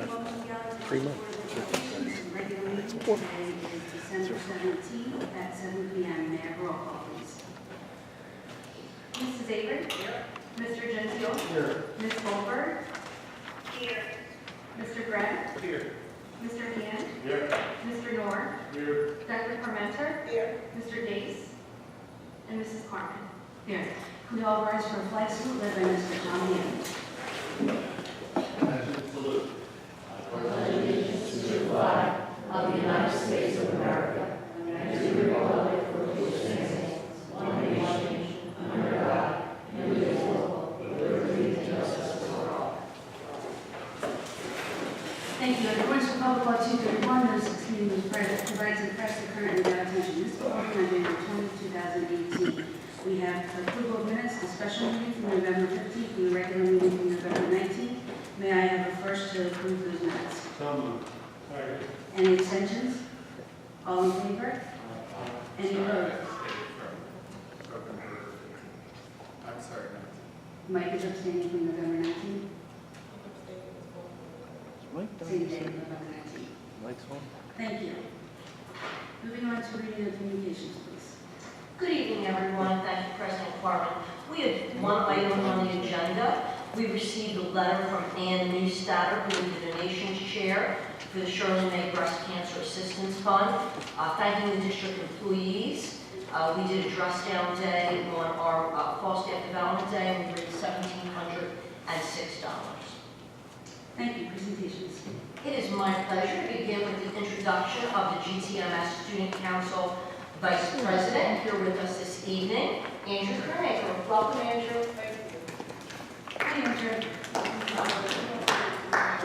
3 months. Regular meeting today is December 17th at 7 p.m. Mayor, roll call, please. Mrs. Avery? Here. Mr. Gentile? Here. Ms. Goldberg? Here. Mr. Grant? Here. Mr. Hand? Here. Mr. Nord? Here. Dr. Parmenter? Here. Mr. Dace? And Mrs. Carmen? Here. Could we all rise for a flag salute led by Mr. Tom Hand? Salute. To the flag of the United States of America and to the republic for which it stands, one nation, under God, indivisible, with liberty and justice for all. Thank you. In accordance with Public Law 231, notice this meeting was provided to the press and currently Galloway Township Municipal Order on January 20, 2018. We have approval of minutes, the special meeting from November 15th, and the regular meeting from November 19th. May I have a first to approve those minutes? So moved. Second. Any extensions? All in favor? Any opposed? I'm sorry. Mike is abstaining from November 19th. Mike done Same this day, thing? November 19th. Mike's on? Thank you. Moving on to reading of communications, please. Good evening, everyone. Thank you, President Carmen. We have one item on the agenda. We received a letter from Ann Newstatter, who is the donations chair for the Shirley May Breast Cancer Assistance Fund, thanking the district employees. We did a dress down day on our fall staff development day, and we raised $1,706. Thank you. Presentations. It is my pleasure to begin with the introduction of the GTMS Student Council Vice President here with us this evening, Andrew Kermaker. Welcome, Andrew. Hi, Andrew.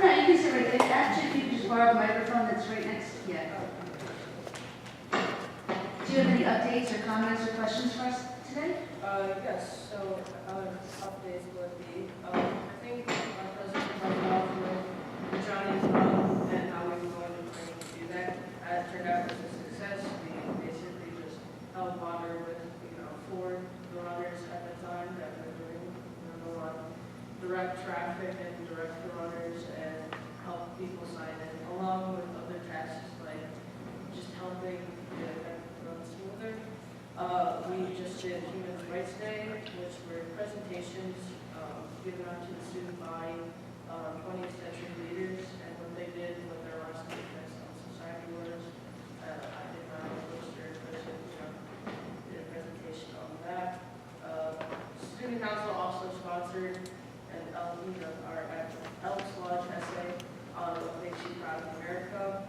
No, you can sit right there. Actually, if you could just borrow the microphone that's right next to you. Do you have any updates or comments or questions for us today? Yes, so updates would be, I think our president started off with Johnny's run and how we were going to train to do that. As it turned out, it was a success. We basically just held water with, 4 runners at the time that were doing, direct traffic and direct runners and help people sign in, along with other tasks like just helping the event run smoother. We just did Human Rights Day, which were presentations given out to the student body, 20th century leaders, and what they did with their lasting effects on society was. I did not have a poster, but did a presentation on that. Student Council also sponsored our Elks Lodge essay on what makes you proud of America.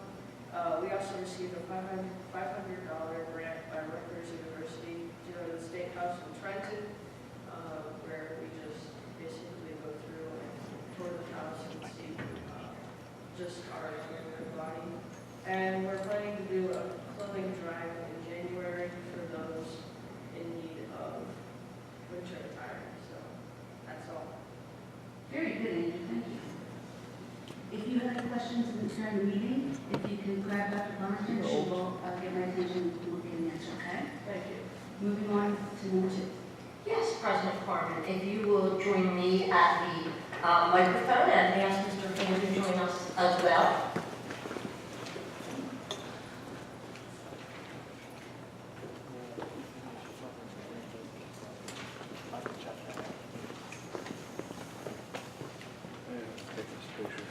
We also received a $500 grant by Rutgers University to go to the State House in Trenton, where we just basically go through and tour the house and see just our body. And we're planning to do a clothing drive in January for those in need of winter attire. So that's all. Very good, Andrew. Thank you. If you have any questions during the meeting, if you can grab Dr. Parmenter, she will get my attention and we'll get an answer, okay? Thank you. Moving on to number 2. Yes, President Carmen, if you will join me at the microphone and ask Mr. Hand to join us as well. Take this picture.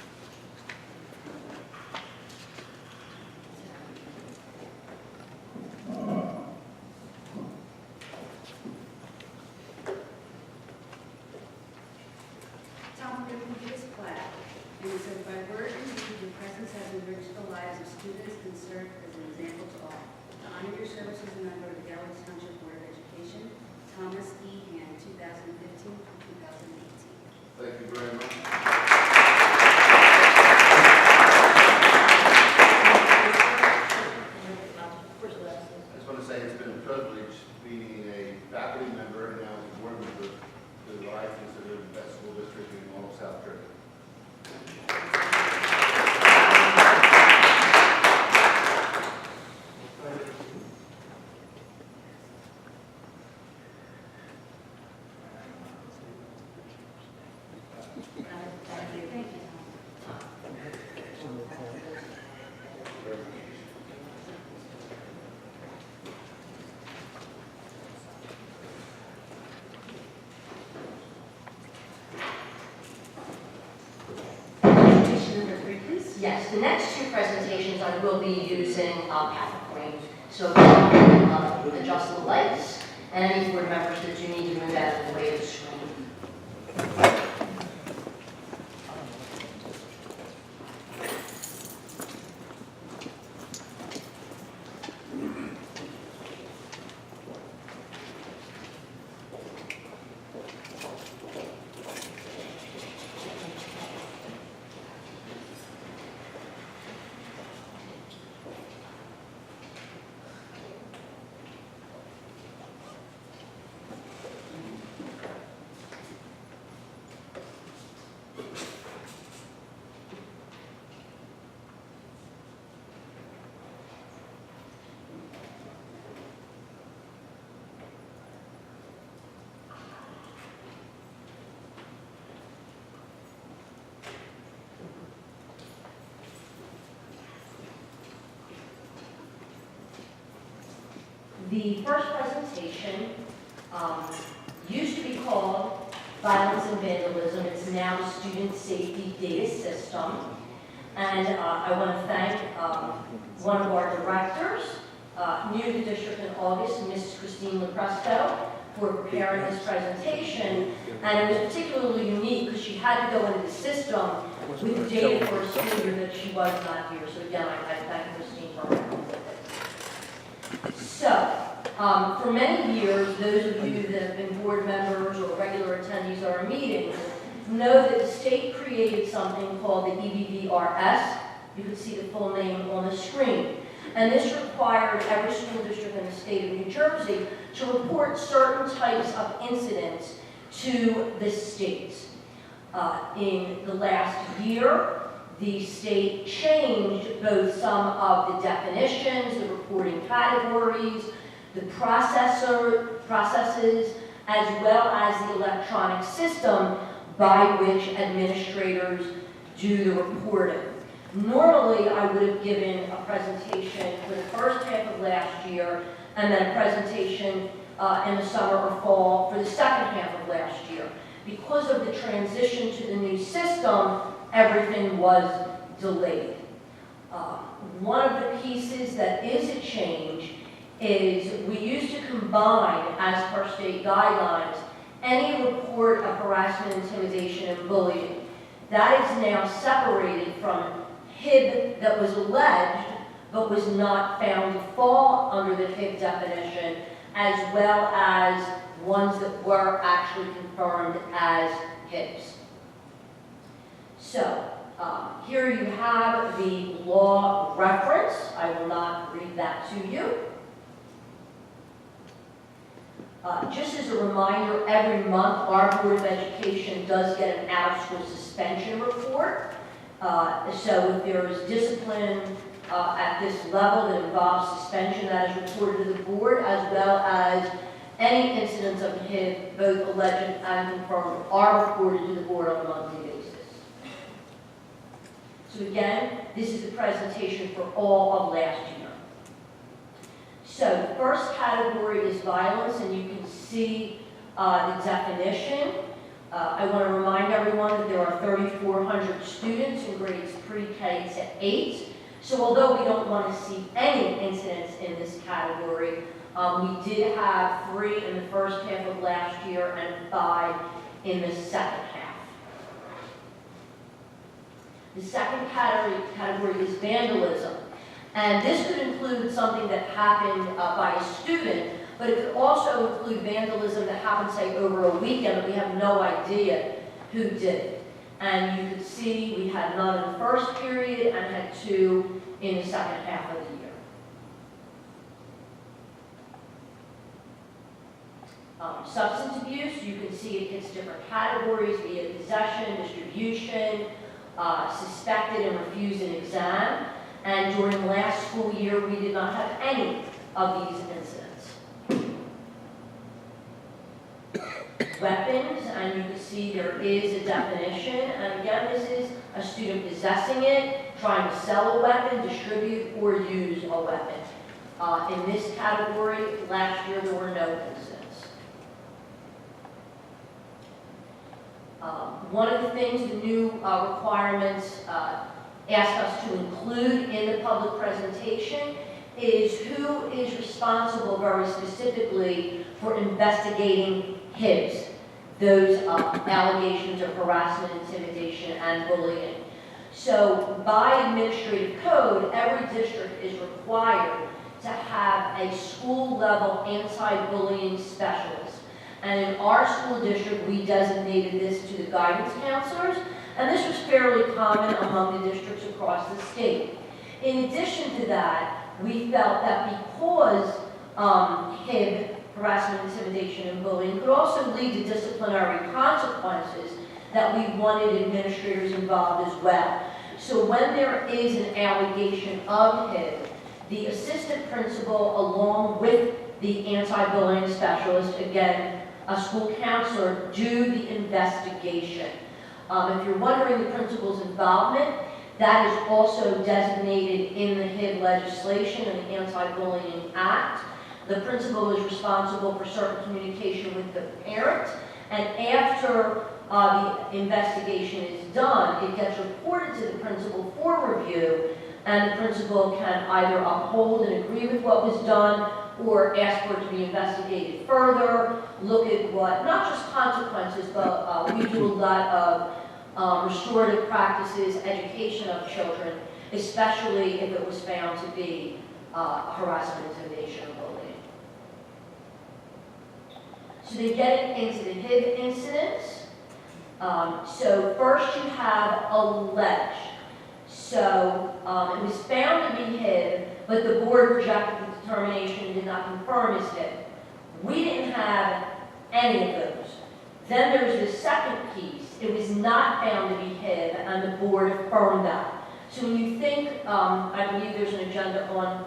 Tom, we're going to do this plaque. And it says, by word and deed, your presence has enriched the lives of students and served as an example to all. To honor your service as a member of the Galloway Township Board of Education, Thomas E. Hand, 2015 through 2018. Thank you very much. I just want to say it's been a privilege being a faculty member and now as a board member to the I consider the best school district in all of South Jersey. Thank you, Tom. but we'll be using Catholic green. So we'll adjust the lights, and any board members that do need to move out of the way of the screen. The first presentation used to be called Violence and Vandalism. It's now the Student Safety Data System. And I want to thank one of our directors, new to the district in August, Mrs. Christine Lepresto, for preparing this presentation. And it was particularly unique because she had to go into the system with the data for a school year that she was not here. So again, I thank Christine for her help with it. So, for many years, those of you that have been board members or regular attendees at our meetings know that the state created something called the EBVRS. You can see the full name on the screen. And this required every school district in the state of New Jersey to report certain types of incidents to the state. In the last year, the state changed both some of the definitions, the reporting categories, the processes, as well as the electronic system by which administrators do the reporting. Normally, I would have given a presentation for the first half of last year and then a presentation in the summer or fall for the second half of last year. Because of the transition to the new system, everything was delayed. One of the pieces that is a change is we used to combine, as per state guidelines, any report of harassment, intimidation, and bullying. That is now separated from HIB that was alleged but was not found to fall under the HIB definition, as well as ones that were actually confirmed as HIBs. So, here you have the law reference. I will not read that to you. Just as a reminder, every month our Board of Education does get an out-of-school suspension report. So if there is discipline at this level that involves suspension, that is reported to the board, as well as any incidents of HIB, both alleged and confirmed, are reported to the board on a monthly basis. So again, this is the presentation for all of last year. So the first category is violence, and you can see the definition. I want to remind everyone that there are 3,400 students in grades pre-K to 8. So although we don't want to see any incidents in this category, we did have 3 in the first half of last year and 5 in the second half. The second category is vandalism. And this could include something that happened by a student, but it could also include vandalism that happened, say, over a weekend that we have no idea who did it. And you could see we had none in the first period and had 2 in the second half of the year. Substance abuse, you can see it hits different categories, be it possession, distribution, suspected and refused an exam. And during last school year, we did not have any of these incidents. Weapons, and you can see there is a definition. And again, this is a student possessing it, trying to sell a weapon, distribute, or use a weapon. In this category, last year there were no incidents. One of the things, the new requirements asked us to include in the public presentation is who is responsible very specifically for investigating HIBs, those allegations of harassment, intimidation, and bullying. So by administrative code, every district is required to have a school-level anti-bullying specialist. And in our school district, we designated this to the guidance counselors, and this was fairly common among the districts across the state. In addition to that, we felt that because HIB, harassment, intimidation, and bullying, could also lead to disciplinary consequences, that we wanted administrators involved as well. So when there is an allegation of HIB, the assistant principal, along with the anti-bullying specialist, again, a school counselor, do the investigation. If you're wondering the principal's involvement, that is also designated in the HIB legislation and the Anti-Bullying Act. The principal is responsible for certain communication with the parent, and after the investigation is done, it gets reported to the principal for review, and the principal can either uphold and agree with what was done or ask for it to be investigated further, look at what, not just consequences, but we do a lot of restorative practices, education of children, especially if it was found to be harassment, intimidation, or bullying. So they get into the HIB incidents. So first you have alleged. So it was found to be HIB, but the board rejected the determination and did not confirm as HIB. We didn't have any of those. Then there's the second piece. It was not found to be HIB, and the board affirmed that. So when you think, I believe there's an agenda on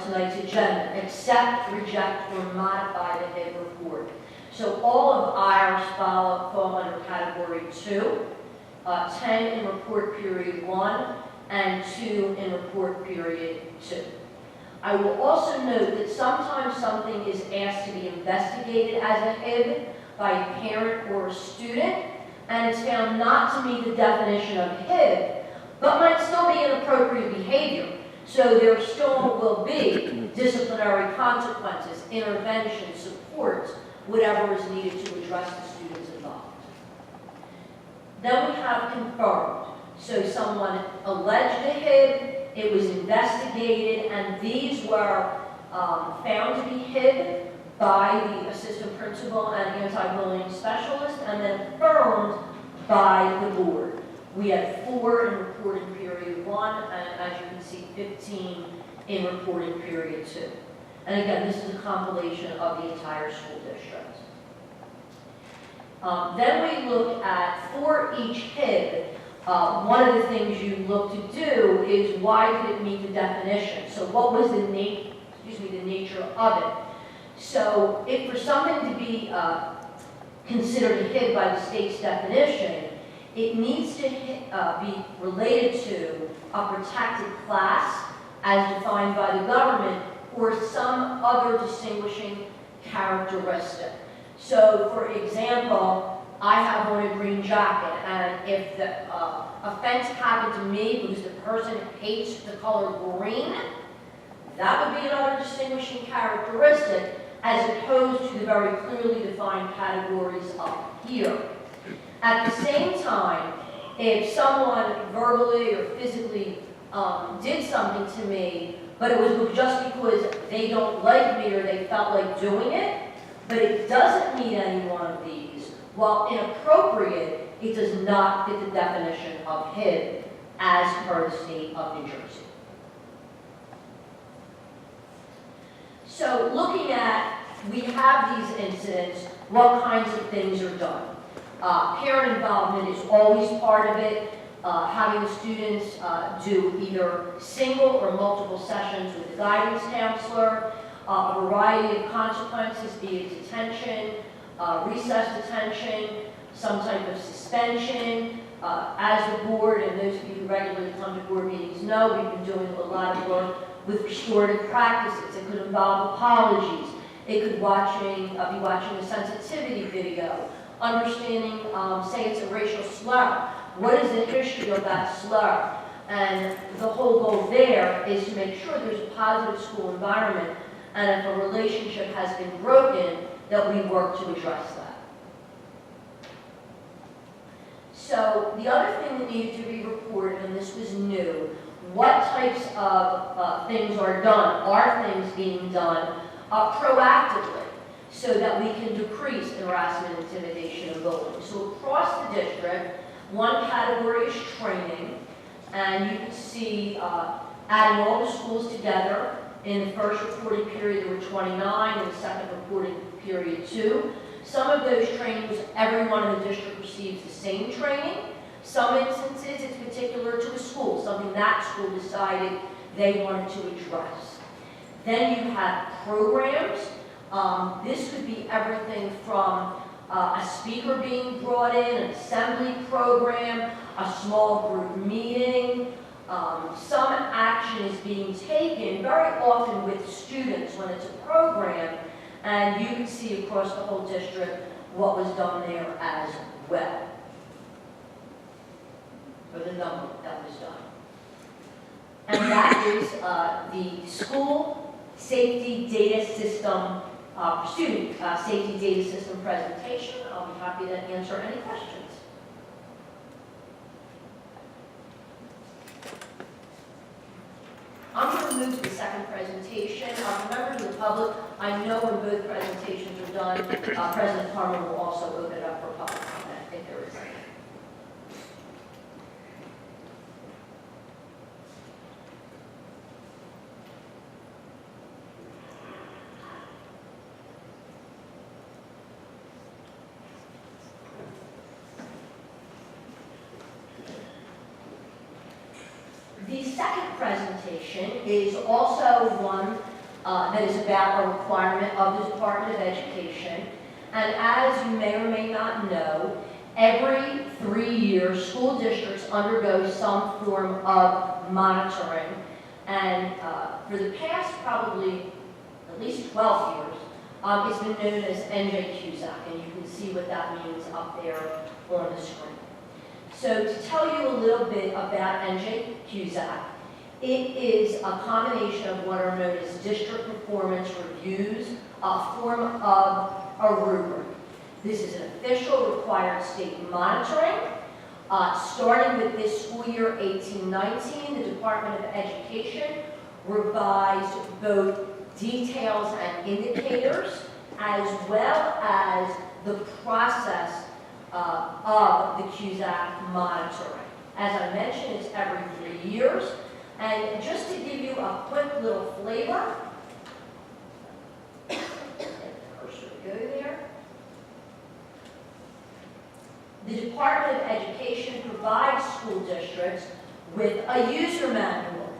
tonight's agenda, accept, reject, or modify the HIB report. So all of ours fall under category 2, 10 in report period 1, and 2 in report period 2. I will also note that sometimes something is asked to be investigated as a HIB by a parent or a student, and it's found not to meet the definition of HIB, but might still be inappropriate behavior. So there still will be disciplinary consequences, intervention, support, whatever is needed to address the students involved. Then we have confirmed. So someone alleged a HIB, it was investigated, and these were found to be HIB by the assistant principal and anti-bullying specialist, and then affirmed by the board. We had 4 in reporting period 1, and as you can see, 15 in reporting period 2. And again, this is a compilation of the entire school district. Then we look at, for each HIB, one of the things you look to do is why did it meet the definition? So what was the nature of it? So if for something to be considered a HIB by the state's definition, it needs to be related to a protected class as defined by the government or some other distinguishing characteristic. So for example, I have on a green jacket, and if the offense happened to me because the person hates the color green, that would be another distinguishing characteristic as opposed to the very clearly defined categories up here. At the same time, if someone verbally or physically did something to me, but it was just because they don't like me or they felt like doing it, but it doesn't meet any one of these, while inappropriate, it does not fit the definition of HIB as per the state of New Jersey. So looking at, we have these incidents, what kinds of things are done? Parent involvement is always part of it. Having the students do either single or multiple sessions with the guidance counselor, a variety of consequences, be it detention, recess detention, some type of suspension. As the board, and those of you who regularly come to board meetings know, we've been doing a lot of work with restorative practices. It could involve apologies. It could be watching a sensitivity video, understanding, say it's a racial slur. What is the history of that slur? And the whole goal there is to make sure there's a positive school environment, and if a relationship has been broken, that we work to address that. So the other thing that needed to be reported, and this was new, what types of things are done? Are things being done proactively so that we can decrease harassment, intimidation, and bullying? So across the district, one category is training, and you can see adding all the schools together. In the first reporting period, there were 29, in the second reporting period, 2. Some of those trainings, everyone in the district receives the same training. Some instances, it's particular to a school, something that school decided they wanted to address. Then you have programs. This could be everything from a speaker being brought in, an assembly program, a small group meeting. Some action is being taken very often with students when it's a program, and you can see across the whole district what was done there as well, or the number that was done. And that is the school safety data system, student safety data system presentation. I'll be happy to answer any questions. I'm going to move to the second presentation. Members of the public, I know when both presentations are done, President Carmen will also open it up for public comment if there is any. The second presentation is also one that is about a requirement of the Department of Education. And as you may or may not know, every 3 years, school districts undergo some form of monitoring. And for the past probably at least 12 years, it's been known as NJQSAC, and you can see what that means up there on the screen. So to tell you a little bit about NJQSAC, it is a combination of what are known as district performance reviews, a form of a rubric. This is an official required state monitoring. Starting with this school year 18-19, the Department of Education revised both details and indicators, as well as the process of the QSAC monitoring. As I mentioned, it's every 3 years. And just to give you a quick little flavor, get the cursor to go there. The Department of Education provides school districts with a user manual.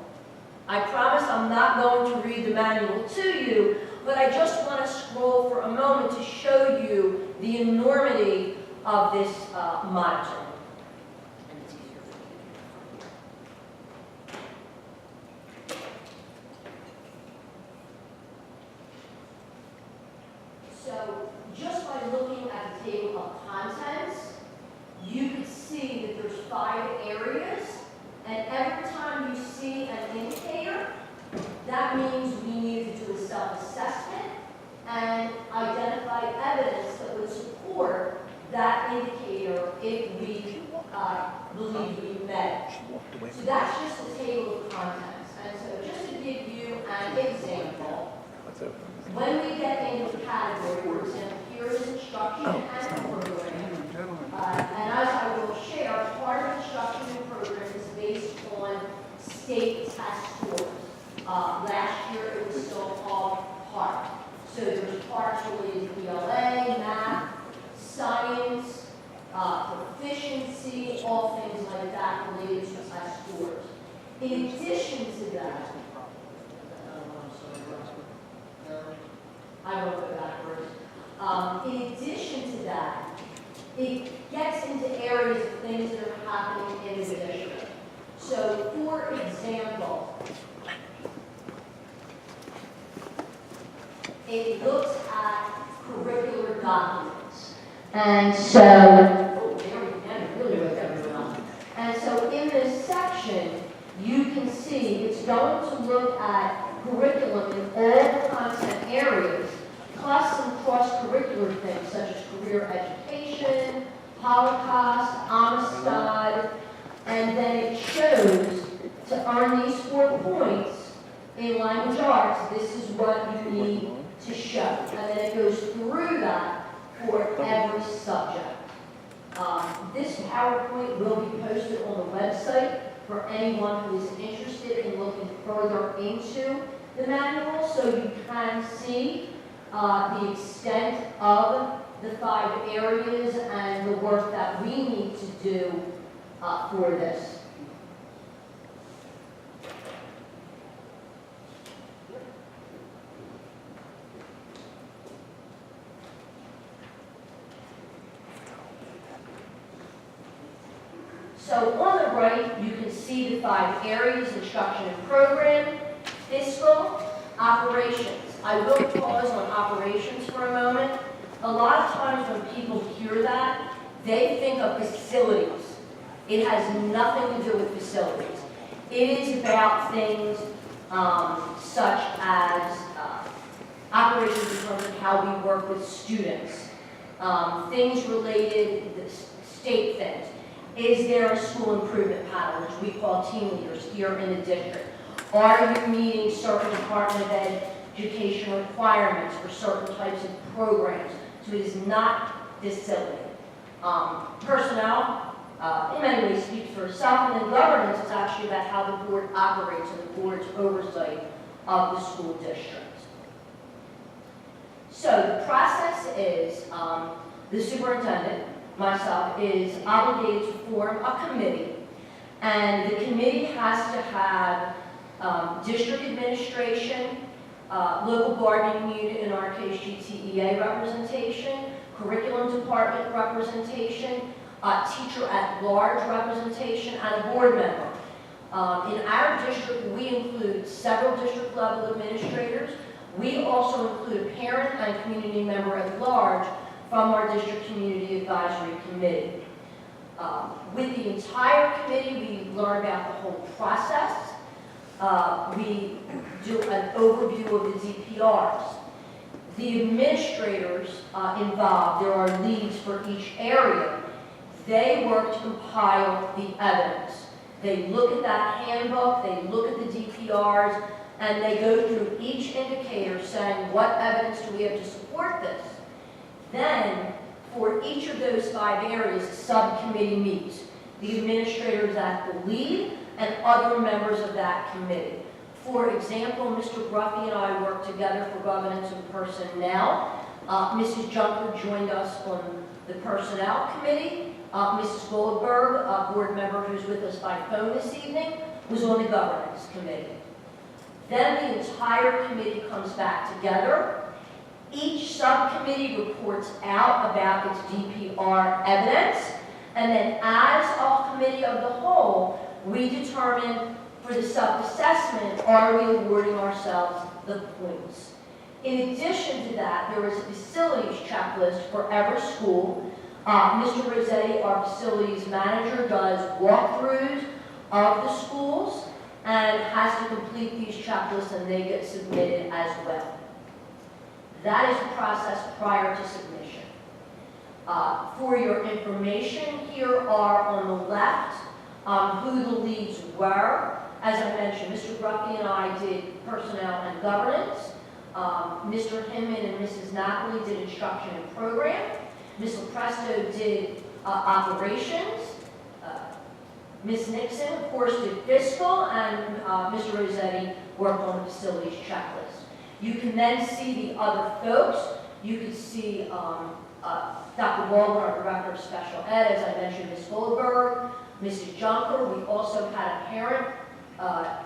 I promise I'm not going to read the manual to you, but I just want to scroll for a moment to show you the enormity of this monitoring. And it's easier for me to do. So just by looking at the table of contents, you can see that there's 5 areas, and every time you see an indicator, that means we need to do a self-assessment and identify evidence that would support that indicator if we believe we met it. So that's just the table of contents. And so just to give you an example, when we get into the category, for example, here is instruction and program. And as I will share, part of instruction and program is based on state test scores. Last year it was still called PART. So there's parts related to ELA, math, science, proficiency, all things like that related to test scores. In addition to that, I won't go backwards. In addition to that, it gets into areas of things that are happening in the district. So, for example, it looks at curricular documents. And so, oh, there we go, really wrote everyone. And so in this section, going to look at curriculum in all content areas, plus some cross-curricular things such as career education, Holocaust, Amistad, and then it shows to earn these 4 points in language arts, this is what you need to show. And then it goes through that for every subject. This PowerPoint will be posted on the website for anyone who is interested in looking further into the manual, so you can see the extent of the 5 areas and the work that we need to do for this. So on the right, you can see the 5 areas: instruction and program, fiscal, operations. I will pause on operations for a moment. A lot of times when people hear that, they think of facilities. It has nothing to do with facilities. It is about things such as operations in terms of how we work with students, things related to the state things. Is there a school improvement panel, which we call team leaders here in the district? Are you meeting certain Department of Education requirements for certain types of programs? So it is not facility. Personnel, in many ways, speaks for itself, and then governance is actually about how the board operates and the board's oversight of the school district. So the process is the superintendent, myself, is obligated to form a committee, and the committee has to have district administration, local bargaining unit, in our case GTEA representation, curriculum department representation, teacher at large representation, and a board member. In our district, we include several district level administrators. We also include a parent and community member at large from our district community advisory committee. With the entire committee, we learn about the whole process. We do an overview of the DPRs. The administrators involved, there are leads for each area. They work to compile the evidence. They look at that handbook, they look at the DPRs, and they go through each indicator saying, what evidence do we have to support this? Then, for each of those 5 areas, a subcommittee meets. The administrator is at the lead and other members of that committee. For example, Mr. Gruffy and I work together for governance and personnel. Mrs. Junker joined us on the personnel committee. Mrs. Goldberg, a board member who's with us by phone this evening, was on the governance committee. Then the entire committee comes back together. Each subcommittee reports out about its DPR evidence, and then as a committee of the whole, we determine for the self-assessment, are we awarding ourselves the points? In addition to that, there is a facilities checklist for every school. Mr. Rossetti, our facilities manager, does walkthroughs of the schools and has to complete these checklists, and they get submitted as well. That is the process prior to submission. For your information, here are on the left who the leads were. As I mentioned, Mr. Gruffy and I did personnel and governance. Mr. Hinman and Mrs. Napoli did instruction and program. Ms. Lepresto did operations. Ms. Nixon, of course, did fiscal, and Mr. Rossetti worked on the facilities checklist. You can then see the other folks. You can see Dr. Baldwin, our Director of Special Ed, as I mentioned, Ms. Goldberg, Mrs. Junker. We also had a parent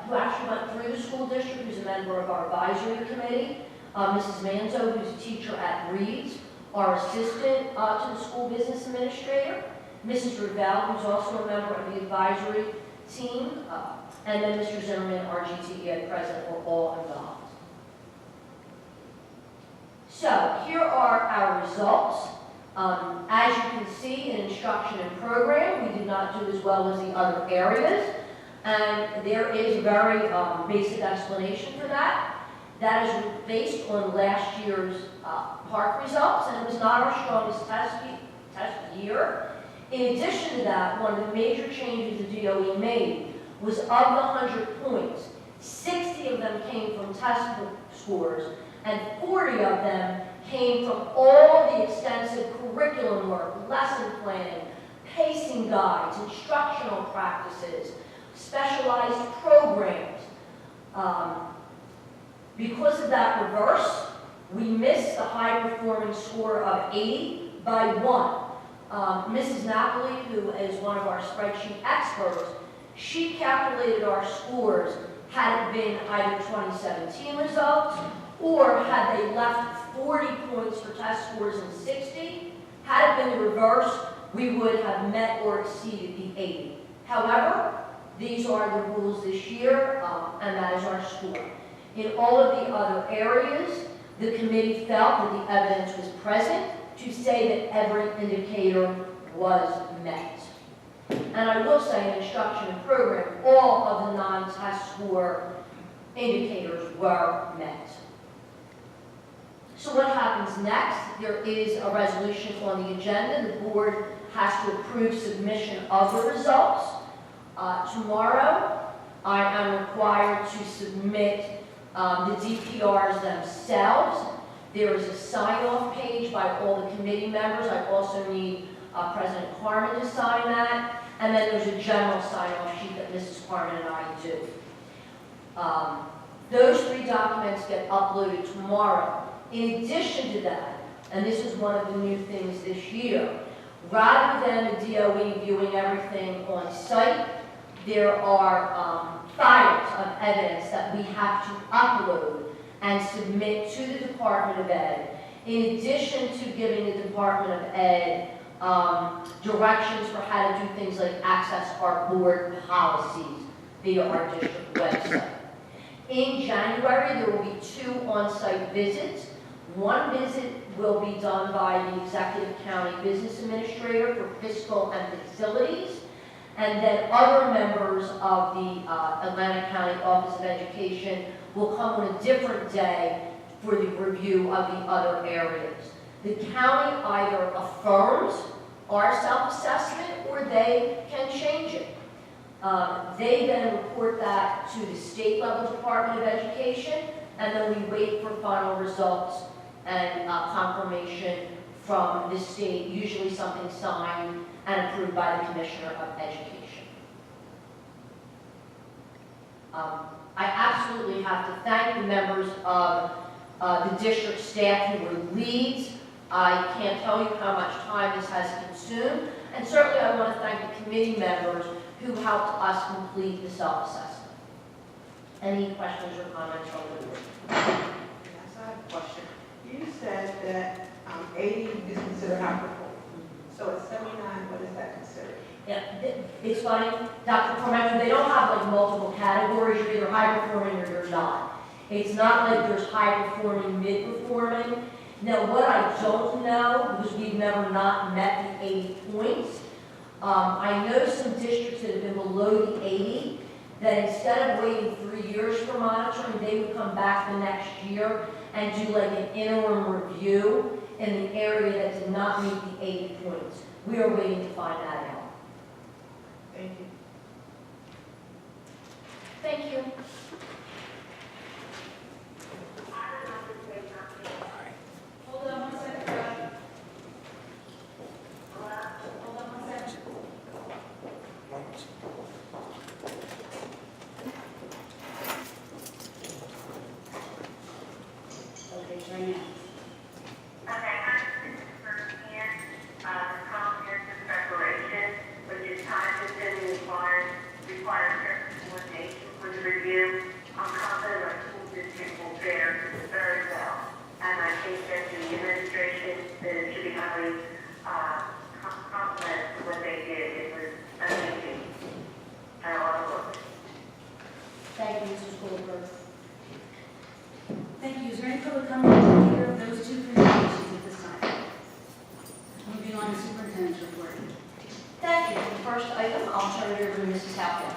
who actually went through the school district, who's a member of our advisory committee. Mrs. Manzo, who's a teacher at Reed's, our assistant to the school business administrator. Mrs. Ravel, who's also a member of the advisory team. And then Mr. Zimmerman, our GTEA president, were all involved. So here are our results. As you can see, in instruction and program, we did not do as well as the other areas. And there is a very basic explanation for that. That is based on last year's park results, and it was not our strongest test year. In addition to that, one of the major changes the DOE made was of the 100 points, 60 of them came from test scores, and 40 of them came from all the extensive curriculum work, lesson planning, pacing guides, instructional practices, specialized programs. Because of that reverse, we missed the high-performing score of 80 by 1. Mrs. Napoli, who is one of our spreadsheet experts, she calculated our scores had it been either 2017 results or had they left 40 points for test scores and 60. Had it been the reverse, we would have met or exceeded the 80. However, these are the rules this year, and that is our score. In all of the other areas, the committee felt that the evidence was present to say that every indicator was met. And I will say in instruction and program, all of the non-test score indicators were met. So what happens next? There is a resolution on the agenda. The board has to approve submission of the results. Tomorrow, I am required to submit the DPRs themselves. There is a sign-off page by all the committee members. I also need President Carmen to sign that. And then there's a general sign-off sheet that Mrs. Carmen and I do. Those 3 documents get uploaded tomorrow. In addition to that, and this is one of the new things this year, rather than the DOE viewing everything on site, there are files of evidence that we have to upload and submit to the Department of Ed, in addition to giving the Department of Ed directions for how to do things like access our board policies via our district website. In January, there will be 2 on-site visits. One visit will be done by the Executive County Business Administrator for fiscal and facilities, and then other members of the Atlantic County Office of Education will come on a different day for the review of the other areas. The county either affirms our self-assessment or they can change it. They then report that to the state-level Department of Education, and then we wait for final results and confirmation from the state, usually something signed and approved by the Commissioner of Education. I absolutely have to thank the members of the district staff who were leads. I can't tell you how much time this has consumed, and certainly I want to thank the committee members who helped us complete the self-assessment. Any questions or comments from the board? Yes, I have a question. You said that 80 is considered high performing. So at 79, what is that considered? Yeah, it's funny, Dr. Cormento, they don't have like multiple categories. You're either high performing or you're not. It's not like there's high performing, mid performing. Now, what I don't know, because we've never not met the 80 points, I know some districts that have been below the 80, that instead of waiting 3 years for monitoring, they would come back the next year and do like an interim review in the area that did not meet the 80 points. We are waiting to find that out. Thank you. Thank you. Hold on one second, Brad. Hold on one second. Okay, it's right now. Okay, this is firsthand, the comprehensive preparation, which is time consuming, requires certain coordination for the review. I'm confident our school district will fare very well. And I think that the administration should be highly complimented for what they did. It was amazing. And a lot of work. Thank you, Mrs. Goldberg. Thank you. Is there any public comment on either of those 2 presentations at this time? Moving on to superintendent's report. Thank you. The first item, I'll turn it over to Mrs. Halpern.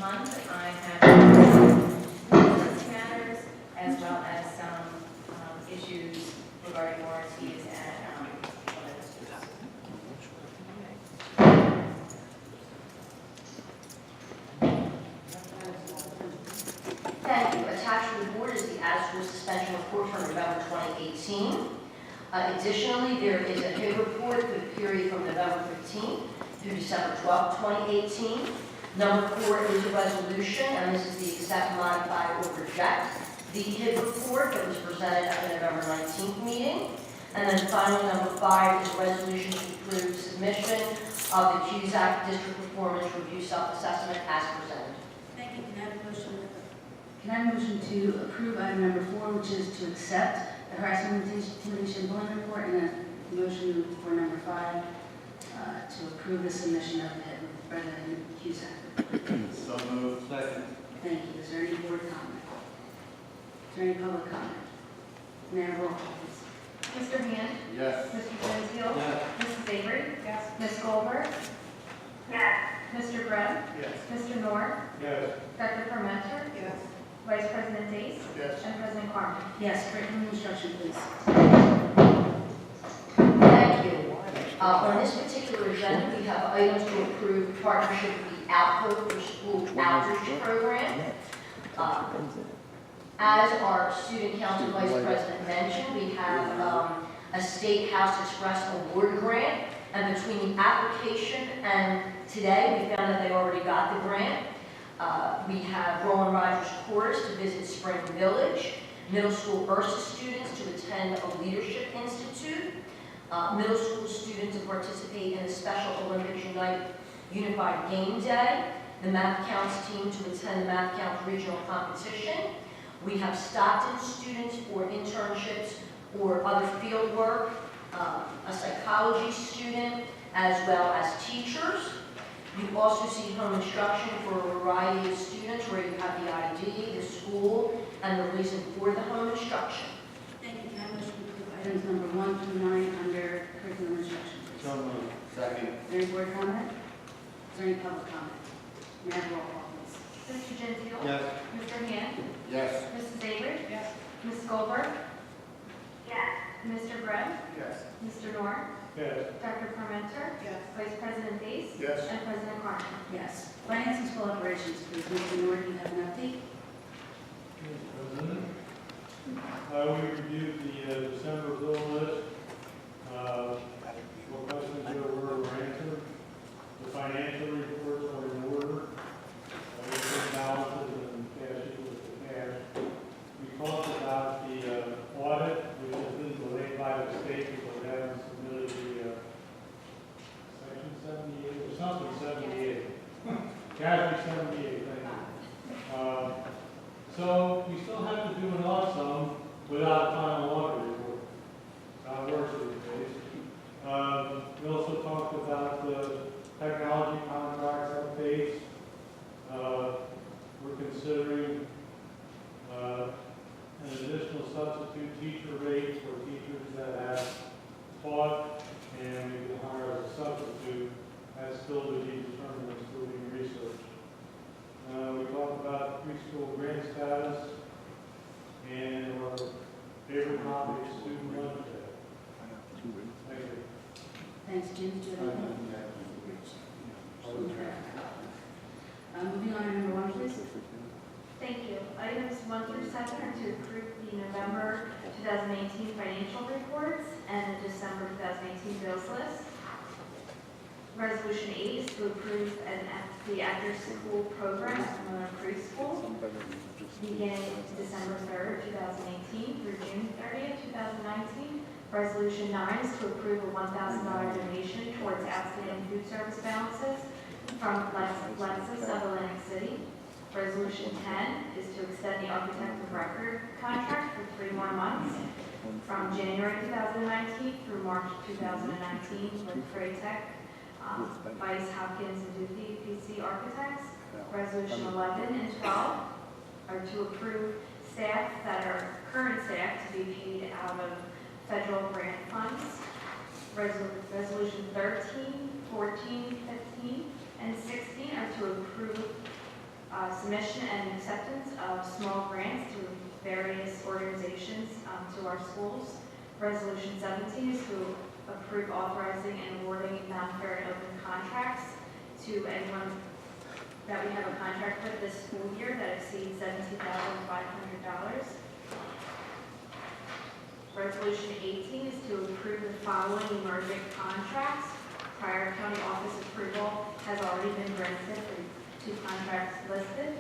month, I have business matters as well as some issues regarding warranties and Thank you. Attached to the board is the out-of-school suspension report for November 2018. Additionally, there is a HIB report for the period from November 15th through December 12th, 2018. Number 4 is a resolution, and this is the accept, modify, or reject the HIB report that was presented at the November 19th meeting. And then finally, number 5 is a resolution to approve submission of the CUSAC District Performance Review Self-Assessment as presented. Thank you. Can I have a motion? Can I have a motion to approve item number 4, which is to accept the harassment intimidation bullying report, and a motion for number 5 to approve the submission of the President Cusack. So moved. Second. Thank you. Is there any board comment? Is there any public comment? May I have roll call, please? Mr. Hand? Yes. Mr. Gentile? Yes. Mrs. Avery? Yes. Ms. Goldberg? yes, Mr. Grimm? Yes. Mr. Noor? Yes. Dr. Parmenter? Yes. Vice President Dace? Yes. And President Carmen? Yes, curriculum instruction, please. Thank you. On this particular agenda, we have items to approve partnership with the Outpost for School Outreach Program. As our student council vice president mentioned, we have a State House Express Award grant, and between the application and today, we found that they already got the grant. We have Roland Rogers Chorus to visit Spring Village, middle school Ursa students to attend a leadership institute, middle school students to participate in a Special Olympics Unite Unified Game Day, the Math Counts team to attend the Math Counts regional competition. We have Stockton students for internships or other field work, a psychology student, as well as teachers. You also see home instruction for a variety of students where you have the ID, the school, and the reason for the home instruction. Thank you. Can I have a motion to approve items number 1 through 9 under curriculum instruction, please? So moved. Second. Is there any board comment? Is there any public comment? May I have roll call, please? Mr. Gentile? Yes. Mr. Hand? Yes. Mrs. Avery? Yes. Ms. Goldberg? yes, Mr. Grimm? Yes. Mr. Noor? Yes. Dr. Parmenter? Yes. Vice President Dace? Yes. And President Carmen? Yes. Finance and school operations, please. Mr. Noor, do you have an update? President, we reviewed the December bill list. What questions there were answered. The financial reports are in order. Everything balances and cash equals to cash. We talked about the audit, which has been delayed by the state because they haven't submitted the section 78 or something 78. Casualty 78, thank you. So we still have to do an awesome without a final audit report. How it works these days. We also talked about the technology contracts updates. We're considering an additional substitute teacher rate for teachers that have taught and we can hire as a substitute. That's still to be determined, including research. We talked about preschool grant status and our favorite topic, student lunch day. Thank you. Thanks, Jim. Do you have anything? Moving on to number 1, please. Thank you. Items 1 through 7 are to approve the November 2018 financial reports and the December 2018 bills list. Resolution 8 is to approve the after-school program at Miller Preschool beginning December 3rd, 2018 through June 30th, 2019. Resolution 9 is to approve a $1,000 donation towards outstanding food service balances from Lexus of Atlantic City. Resolution 10 is to extend the architect of record contract for 3 more months from January 2019 through March 2019 with Freytech, Vice Hopkins and Duthie PC Architects. Resolution 11 and 12 are to approve staff that are current staff to be paid out of federal grant funds. Resolution 13, 14, 15, and 16 are to approve submission and acceptance of small grants through various organizations to our schools. Resolution 17 is to approve authorizing and awarding non-fair and open contracts to anyone that we have a contract with this school year that exceeds $17,500. Resolution 18 is to approve the following emergent contracts. Prior county office approval has already been granted for the 2 contracts listed.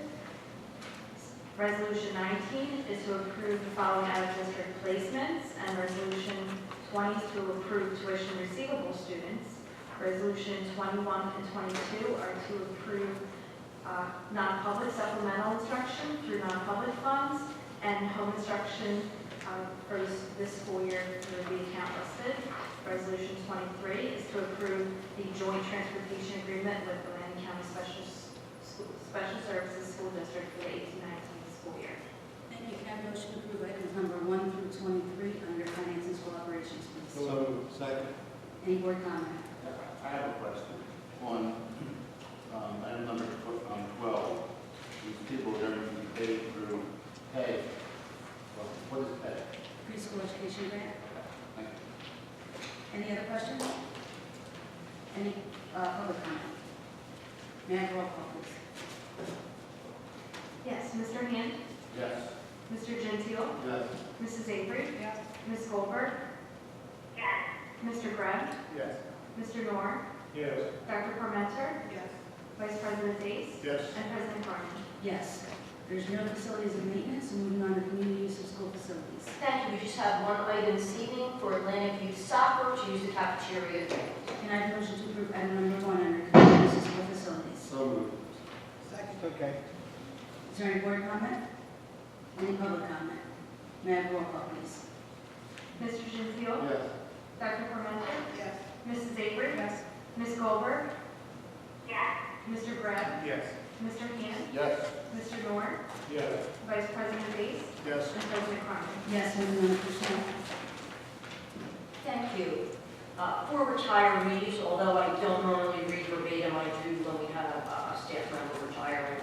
Resolution 19 is to approve the following out-of-district placements, and Resolution 20 is to approve tuition receivable students. Resolution 21 and 22 are to approve non-public supplemental instruction through non-public funds and home instruction for this school year through the account listed. Resolution 23 is to approve the joint transportation agreement with the Landing County Special Services School District for the 18-19 school year. Thank you. Can I have a motion to approve items number 1 through 23 under finance and school operations, please? So moved. Second. Any board comment? I have a question on item number 12. These people are going to be paid through pay. Well, what is pay? Preschool education grant. Thank you. Any other questions? Any public comment? May I have roll call, please? Yes, Mr. Hand, Yes. Mr. Gentile, Yes. Mrs. Avery, Yes. Ms. Goldberg, yes, Mr. Greb, Yes. Mr. Noor, Yes. Dr. Parmenter, Yes. Vice President Dace, Yes. and President Carmen. Yes. There's no facilities and maintenance, and moving on to community use of school facilities. Thank you. We just have one item this evening for Atlantic Youth Soccer to use the cafeteria. Can I have a motion to approve item number 1 under community use of school facilities? So moved. Okay. Is there any board comment? Any public comment? May I have roll call, please? Mr. Gentile, Yes. Dr. Parmenter, Yes. Mrs. Avery, Yes. Ms. Goldberg, yes, Mr. Greb, Yes. Mr. Hand, Yes. Mr. Noor, Yes. Vice President Dace, Yes. and President Carmen. Yes, moving on to personnel. Thank you. For retirees, although I don't normally read verbatim, I do when we have a staff member retiring.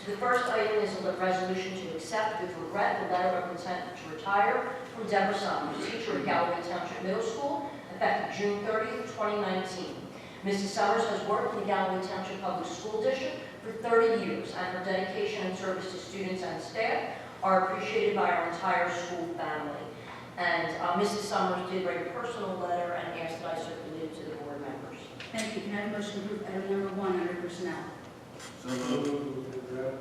So the first item is a resolution to accept with regret the letter of intent to retire from Deborah Summers, teacher at Galloway Township Middle School, effective June 30th, 2019. Mrs. Summers has worked in the Galloway Township Public School District for 30 years, and her dedication and service to students and staff are appreciated by our entire school family. And Mrs. Summers did write a personal letter and asked that I circulate it to the board members. Thank you. Can I have a motion to approve item number 1 under personnel? So So moved. moved. Regret.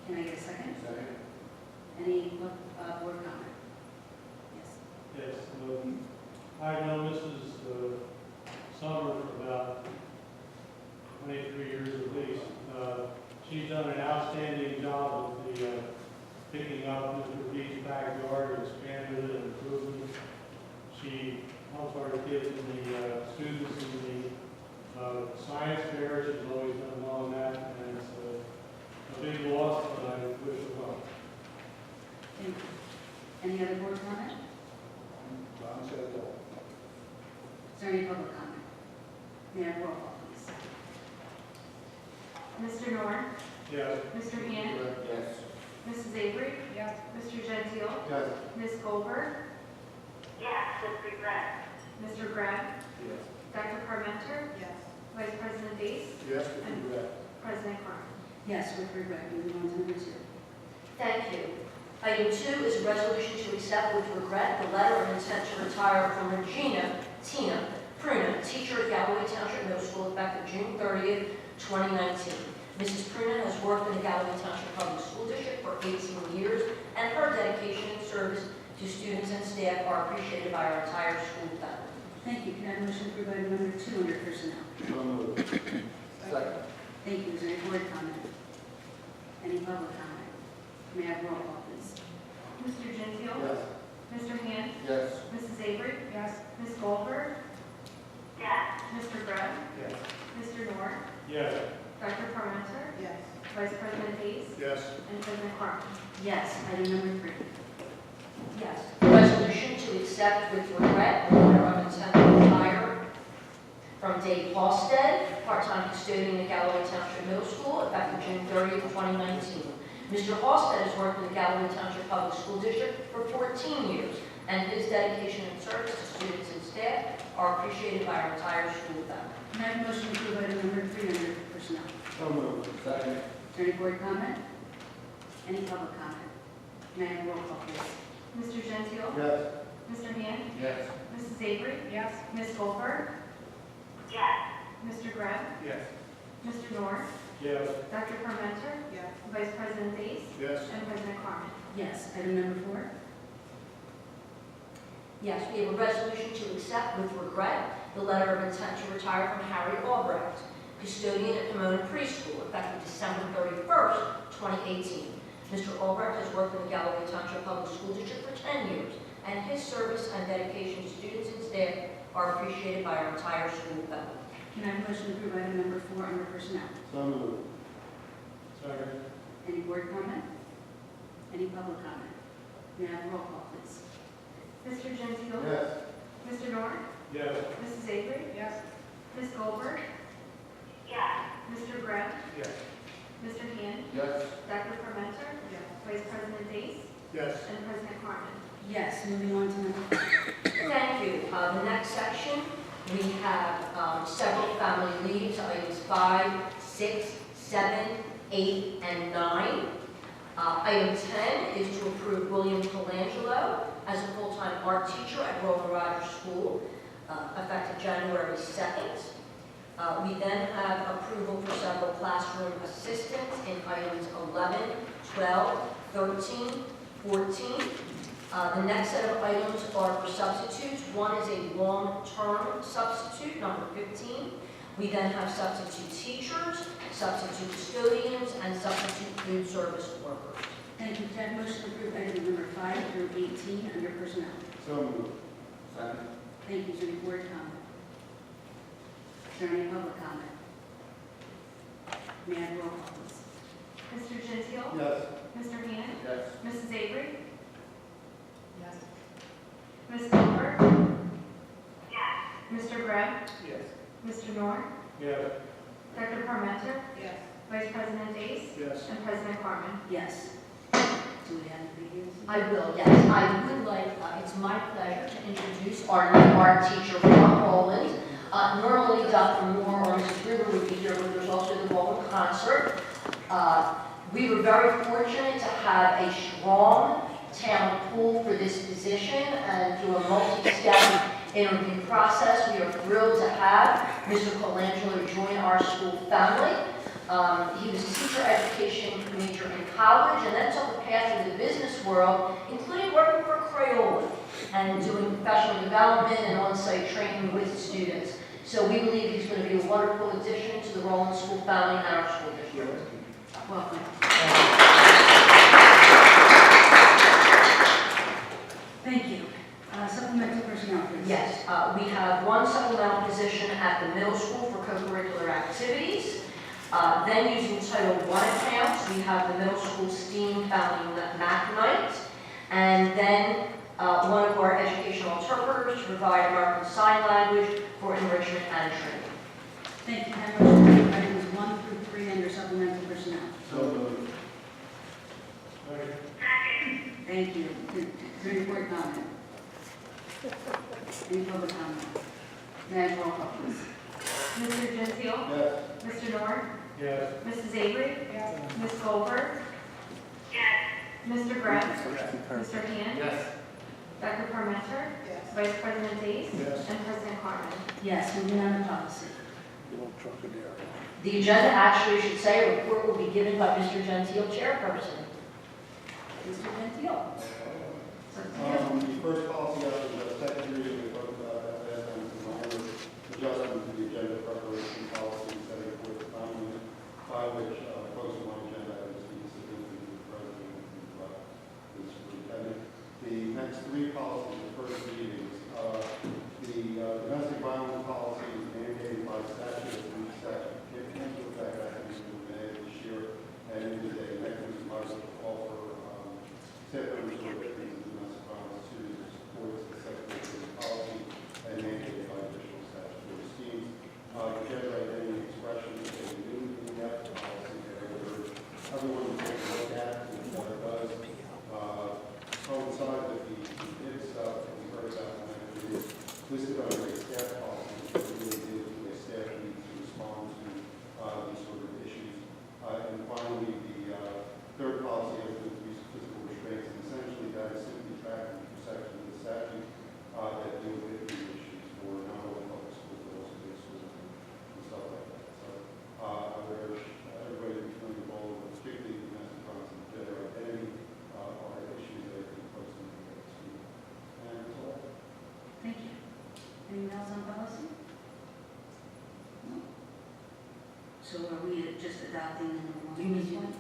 Can I get a second? Second. Any board comment? Yes. Yes. I've known Mrs. Summers for about 23 years at least. She's done an outstanding job with the picking up Mr. Reed's backyard, expanded it, and improved it. She helps our kids and the students in the science fair. She's always done well on that, and it's a big loss, but I wish her well. Thank you. Any other board comment? John said it all. Is there any public comment? May I have roll call, please? Mr. Noor, Yes. Mr. Hand, Yes. Mrs. Avery, Yes. Mr. Gentile, Yes. Ms. Goldberg, yes, with regret, Mr. Greb, Yes. Dr. Parmenter, Yes. Vice President Dace, Yes, with regret. President Carmen. Yes, with regret. Moving on to number 2. Thank you. Item 2 is a resolution to accept with regret the letter of intent to retire from Regina Tina Pruna, teacher at Galloway Township Middle School, effective June 30th, 2019. Mrs. Pruna has worked in the Galloway Township Public School District for 18 years, and her dedication and service to students and staff are appreciated by our entire school family. Thank you. Can I have a motion to approve item number 2 under personnel? So moved. Second. Thank you. Is there any board comment? Any public comment? May I have roll call, please? Mr. Gentile, Yes. Mr. Hand, Yes. Mrs. Avery, Yes. Ms. Goldberg, yes, Mr. Greb, Yes. Mr. Noor, Yes. Dr. Parmenter, Yes. Vice President Dace, Yes. and President Carmen. Yes. Item number 3. Yes. Resolution to accept with regret the letter of intent to retire from Dave Halstead, part-time custodian at Galloway Township Middle School, effective June 30th, 2019. Mr. Halstead has worked in the Galloway Township Public School District for 14 years, and his dedication and service to students and staff are appreciated by our entire school family. Can I have a motion to approve item number 3 under personnel? So moved. Second. Is there any board comment? Any public comment? Can I have a roll call, please? Mr. Gentile? Yes. Mr. Hand? Yes. Mrs. Avery? Yes. Ms. Goldberg? yes, Mr. Greb? Yes. Mr. Nord? Yes. Dr. Parmenter? Yes. Vice President Dace? Yes. And President Carmen. Yes. Item number 4? Yes, we have a resolution to accept with regret the letter of intent to retire from Harry Albrecht, custodian at Pomona Preschool, effective December 31st, 2018. Mr. Albrecht has worked in the Galloway Township Public School District for 10 years, and his service and dedication to students and staff are appreciated by our entire school family. Can I have a motion to approve item number 4 under personnel? So moved. Second. Any board comment? Any public comment? May I have a roll call, please? Mr. Gentile? Yes. Mr. Nord? Yes. Mrs. Avery? Yes. Ms. Goldberg? yes, Mr. Greb? Yes. Mr. Hand? Yes. Dr. Parmenter? Yes. Vice President Dace? Yes. And President Carmen. Yes. Moving on to number 5. Thank you. The next section, we have several family leaves, items 5, 6, 7, 8, and 9. Item 10 is to approve William Colangelo as a full-time art teacher at Roland Rogers School, effective January 2nd. We then have approval for several classroom assistants in items 11, 12, 13, 14. The next set of items are for substitutes. One is a long-term substitute, number 15. We then have substitute teachers, substitute custodians, and substitute food service workers. Thank you. Can I have a motion to approve item number 5 through 18 under personnel? So moved. Second. Thank you. Is there any board comment? Is there any public comment? May I have a roll call, please? Mr. Gentile? Yes. Mr. Hand? Yes. Mrs. Avery? Yes. Ms. Goldberg? yes, Mr. Greb? Yes. Mr. Nord? Yes. Dr. Parmenter? Yes. Vice President Dace? Yes. And President Carmen. Yes. Do we have any previews? I will, yes. I would like, it's my pleasure to introduce our new art teacher from Roland. Normally, Dr. Moore or Mrs. Gruber would be here, but there's also the Roland concert. We were very fortunate to have a strong town pool for this position, and through a multi-step interview process, we are thrilled to have Mr. Colangelo join our school family. He was a teacher education major in college, and then took a path in the business world, including working for Crayola and doing professional development and on-site training with students. So we believe he's going to be a wonderful addition to the Roland School family and our school district. Welcome. Thank you. Supplemental personnel, please. Yes, we have one supplemental position at the middle school for co-curricular activities. Then using Title I accounts, we have the middle school STEAM Family Math Night. And then one of our educational interpreters to provide American Sign Language for enrichment and training. Thank you. Can I have a motion to approve items 1 through 3 under supplemental personnel? So moved. Second. second, Thank you. Is there any board comment? Any public comment? May I have a roll call, please? Mr. Gentile? Yes. Mr. Nord? Yes. Mrs. Avery? Yes. Ms. Goldberg? yes, Mr. Greb? Mr. Hand? Yes. Dr. Parmenter? Yes. Vice President Dace? Yes. And President Carmen. Yes. Moving on to policy. The agenda actually should say a report will be given by Mr. Gentile, chairperson. Mr. Gentile. The first policy out is the second reading, we talked about that last time, it's a minor adjustment to the agenda preparation policy, setting forth the timeline by which posting on agenda items be submitted to the president and the superintendent. The next three policies, the first readings, the domestic violence policy is mandated by statute, which statute came into effect after the May of this year, and it is a mechanism by which to offer staff members who are victims of domestic violence to support the secretary policy and mandated by additional statutory schemes. everyone to take a look at and what it does. Coincide with the bid stuff that we heard about tonight. It is listed under a staff policy, which really deals with a staff needs to respond to these sort of issues. And finally, the third policy has to do with physical restraints, and essentially that is simply tracking two sections of the statute that deal with these issues for not only public schools, but also big schools and stuff like that. So I would urge everybody to be familiar with all of them, particularly the domestic violence and gender identity are issues that are posed in the school. And that's all. Thank you. Anyone else on policy? No? So are we just adopting the number one? You need one.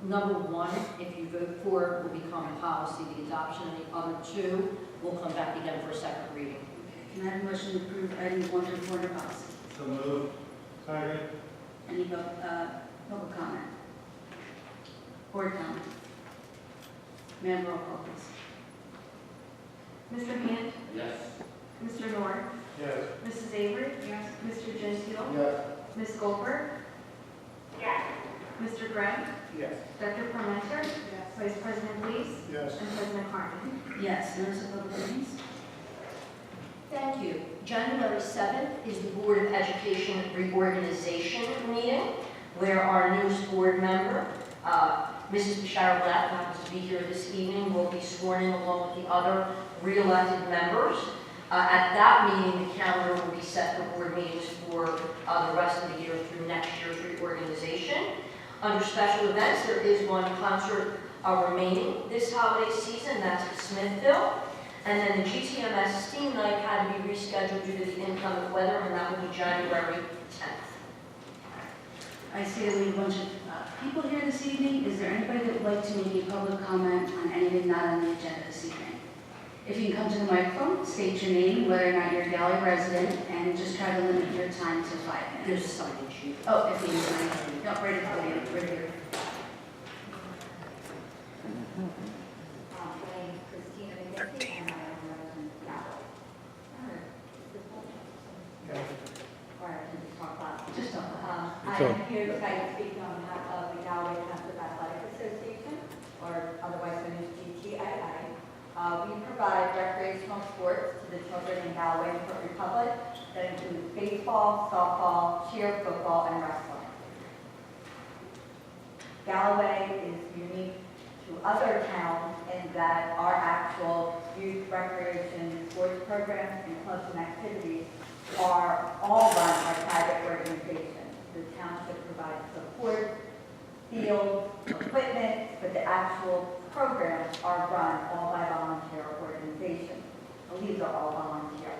Number one, if you vote for it, will become a policy. The adoption of the other two will come back again for a second reading. Okay, can I have a motion to approve items 1 through 4 under policy? So moved. Second. Any public comment? Board comment? Madam roll call, please. Mr. Hand, Yes. Mr. Nord, Yes. Mrs. Avery, Yes. Mr. Gentile, Yes. Ms. Goldberg, Yes. Mr. Gregg, Yes. Dr. Parmenter, Vice President Reese, Yes. and President Harmon. Yes, notice of public meetings? Thank you. January 7th is the Board of Education reorganization meeting, where our newest board member, Mrs. Bashara Black, who happens to be here this evening, will be sworn in along with the other re-elected members. At that meeting, the calendar will be set for board meetings for the rest of the year through next year's reorganization. Under special events, there is one concert remaining this holiday season, that's at Smithville. And then the GTMS Steam Night had to be rescheduled due to the inclement weather, and that will be January 10th. I see that we have a bunch of people here this evening. Is there anybody that would like to make a public comment on anything not on the agenda this evening? If you can come to the microphone, state your name, whether or not you're a Galloway resident, and just try to limit your time to 5 minutes. There's a sign-in sheet. Oh, if you need, no, right at the podium, right here. My name is Christina McGinty, and I am a resident of Galloway. Or I can just talk loud. Just talk loud. I am here tonight speaking on behalf of the Galloway Township Athletic Association, or otherwise known as GTAA. We provide recreational sports to the children in Galloway and Port Republic that includes baseball, softball, cheer, football, and wrestling. Galloway is unique to other towns in that our actual youth recreation sports programs and clubs and activities are all run by private organizations. The township provides support, fields, equipment, but the actual programs are run all by volunteer organizations. And these are all volunteer.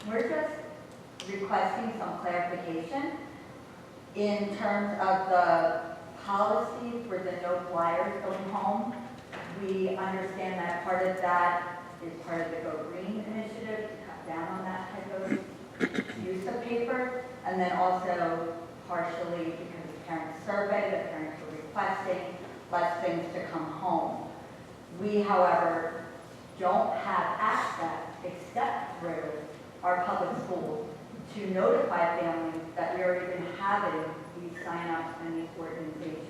We're just requesting some clarification in terms of the policy for the no flyers going home. We understand that part of that is part of the Go Green initiative to cut down on that type of use of paper, and then also partially because of parent survey, the parents were requesting less things to come home. We, however, don't have access except through our public schools to notify families that we are even having these sign-ups and these organizations.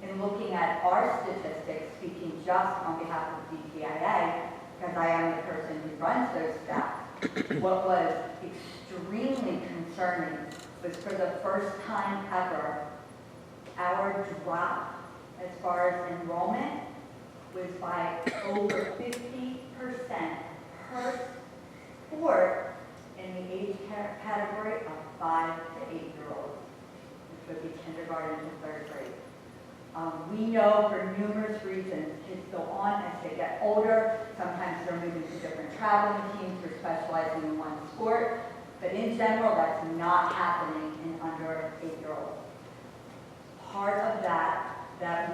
In looking at our statistics, speaking just on behalf of DTIA, because I am the person who runs those stats, what was extremely concerning was for the first time ever, our drop as far as enrollment was by over 50% per sport in the age category of 5 to 8-year-olds, which would be kindergarten to 3rd grade. We know for numerous reasons kids go on as they get older. Sometimes they're moving to different traveling teams or specializing in one sport. But in general, that's not happening in under 8-year-olds. Part of that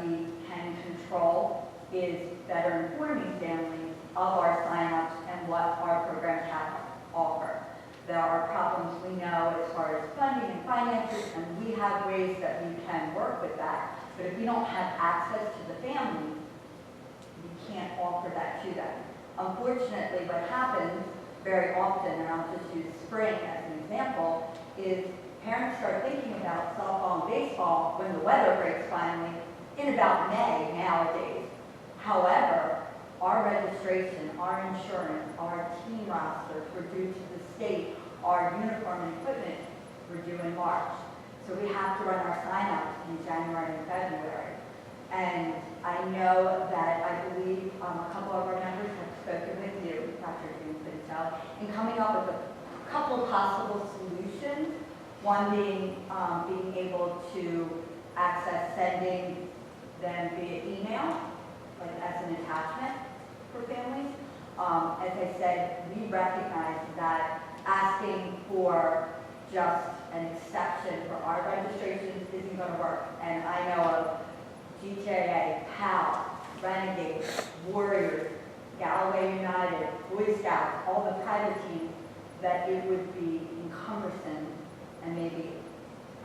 we can control is better informing families of our sign-ups and what our programs have to offer. There are problems we know as far as funding and finances, and we have ways that we can work with that. But if we don't have access to the family, we can't offer that to them. Unfortunately, what happens very often, and I'll just use spring as an example, is parents start thinking about softball and baseball when the weather breaks finally in about May nowadays. However, our registration, our insurance, our team rosters were due to the state, our uniform and equipment were due in March. So we have to run our sign-ups in January and February. And I know that I believe a couple of our members have spoken with you, Dr. June, in coming up with a couple of possible solutions. One being being able to access sending them via email, like as an attachment for families. As I said, we recognize that asking for just an exception for our registrations isn't going to work. And I know of GTAA, PAL, Renegade, Warriors, Galloway United, Boy Scouts, all the private teams, that it would be cumbersome and maybe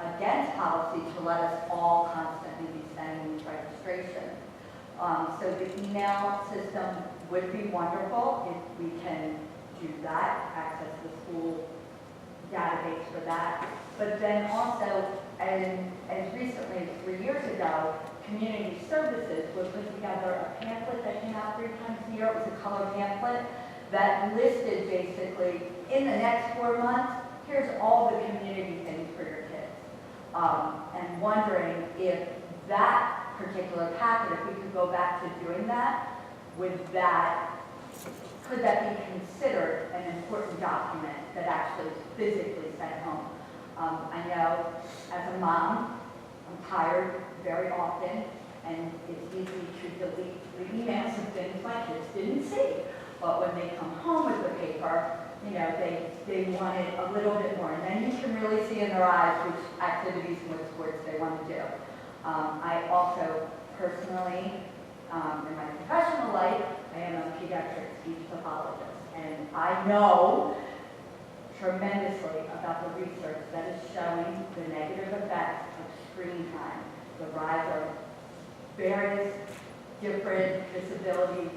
against policy to let us all constantly be sending these registrations. So the email system would be wonderful if we can do that, access the school database for that. But then also, as recently as 3 years ago, Community Services would put together a pamphlet that came out 3 times a year. It was a color pamphlet that listed basically, in the next 4 months, here's all the community things for your kids. And wondering if that particular packet, if we could go back to doing that, could that be considered an important document that actually is physically sent home? I know as a mom, I'm tired very often, and it's easy to delete the emails of things my kids didn't see. But when they come home with the paper, you know, they want it a little bit more. And then you can really see in their eyes which activities and which sports they want to do. I also personally, in my professional life, I am a pediatric speech pathologist. And I know tremendously about the research that is showing the negative effects of screen time, the rise of various different disabilities,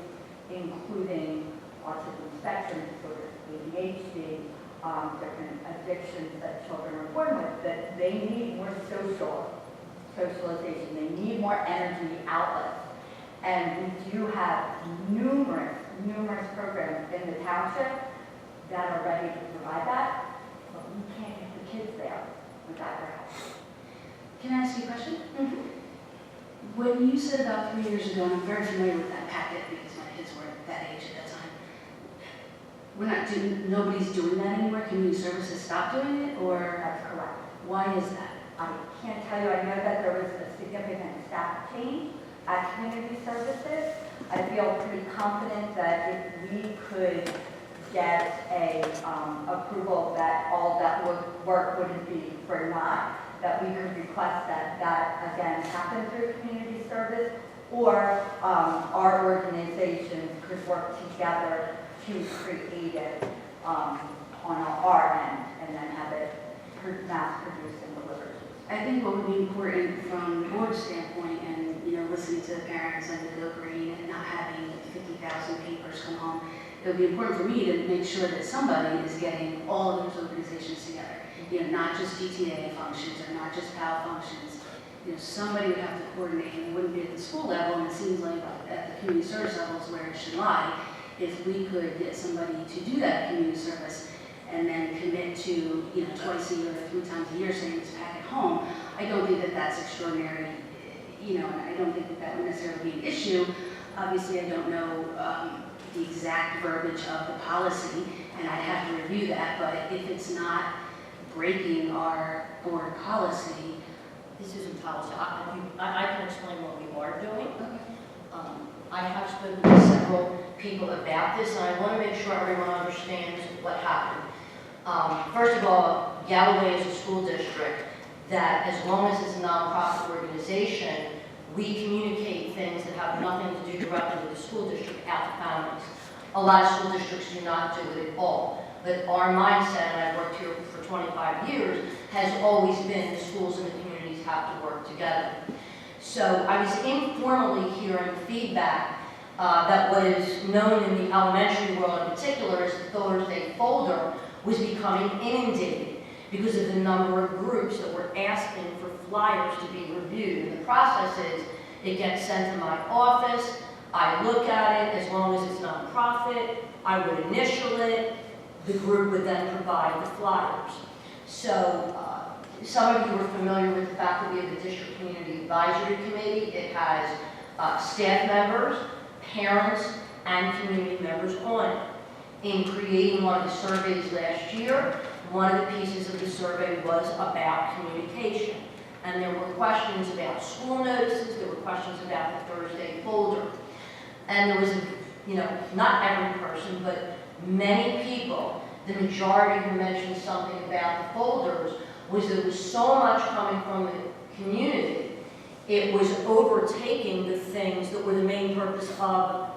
including autism spectrum disorders, ADHD, different addictions that children are born with, that they need more socialization, they need more energy outlets. And we do have numerous programs in the township that are ready to provide that, but we can't get the kids there without their help. Can I ask you a question? When you said about 3 years ago, and I'm very familiar with that packet because my kids were that age at that time, nobody's doing that anymore? Community Services stopped doing it, or? That's correct. Why is that? I can't tell you, I know that there was a significant staff change at Community Services. I feel pretty confident that if we could get a approval that all that work wouldn't be for naught, that we could request that again happen through Community Service, or our organizations could work together to create it on our end and then have it mass produced and delivered. I think what would be important from the board's standpoint, and listening to the parents and the Go Green and not having 50,000 papers come home, it would be important for me to make sure that somebody is getting all of those organizations together. Not just GTA functions or not just PAL functions. Somebody would have to coordinate, and it wouldn't be at the school level, and it seems like at the community service levels where it should lie. If we could get somebody to do that community service and then commit to, twice a year or 3 times a year sending this packet home, I don't think that that's extraordinary, and I don't think that that would necessarily be an issue. Obviously, I don't know the exact verbiage of the policy, and I'd have to review that, but if it's not breaking our board policy. This isn't policy. I can explain what we are doing. I have spoken to several people about this, and I want to make sure everyone understands what happened. First of all, Galloway is a school district that, as long as it's a nonprofit organization, we communicate things that have nothing to do directly with the school district out to families. A lot of school districts do not do it at all. But our mindset, and I've worked here for 25 years, has always been the schools and the communities have to work together. So I was informally hearing feedback that what is known in the elementary world in particular as the Thursday folder was becoming inundated because of the number of groups that were asking for flyers to be reviewed. And the process is, it gets sent to my office, I look at it, as long as it's nonprofit, I would initial it, the group would then provide the flyers. So some of you are familiar with the fact that we have a district community advisory committee. It has staff members, parents, and community members on it. In creating one of the surveys last year, one of the pieces of the survey was about communication. And there were questions about school notices, there were questions about the Thursday folder. And there was, not every person, but many people, the majority who mentioned something about the folders, was there was so much coming from the community, it was overtaking the things that were the main purpose of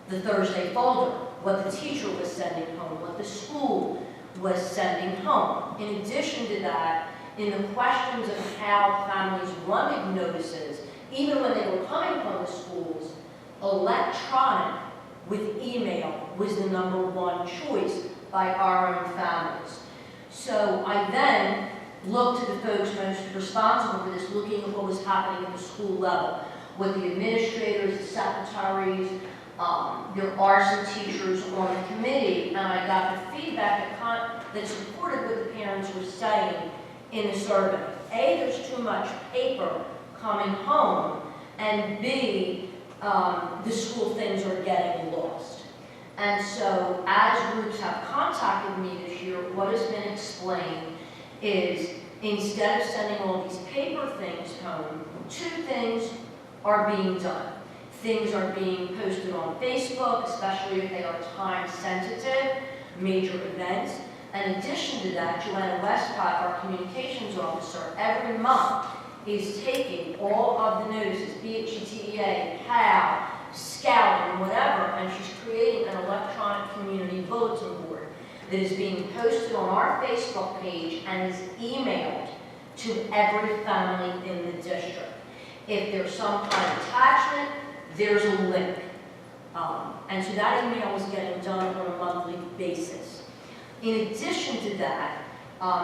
the Thursday folder, what the teacher was sending home, what the school was sending home. In addition to that, in the questions of how families wanted notices, even when they were coming from the schools, electronic with email was the #1 choice by our own families. So I then looked to the folks most responsible for this, looking at what was happening at the school level, with the administrators, the secretaries. There are some teachers on the committee, and I got the feedback that supported what the parents were saying in the survey. A, there's too much paper coming home, and B, the school things are getting lost. And so as groups have contacted me this year, what has been explained is instead of sending all these paper things home, 2 things are being done. Things are being posted on Facebook, especially if they are time sensitive, major events. In addition to that, Joanna Westcott, our communications officer, every month is taking all of the notices, be it GTEA, PAL, Scout, and whatever, and she's creating an electronic community bulletin board that is being posted on our Facebook page and is emailed to every family in the district. If there's some kind of attachment, there's a link. And so that email is getting done on a monthly basis. In addition to that,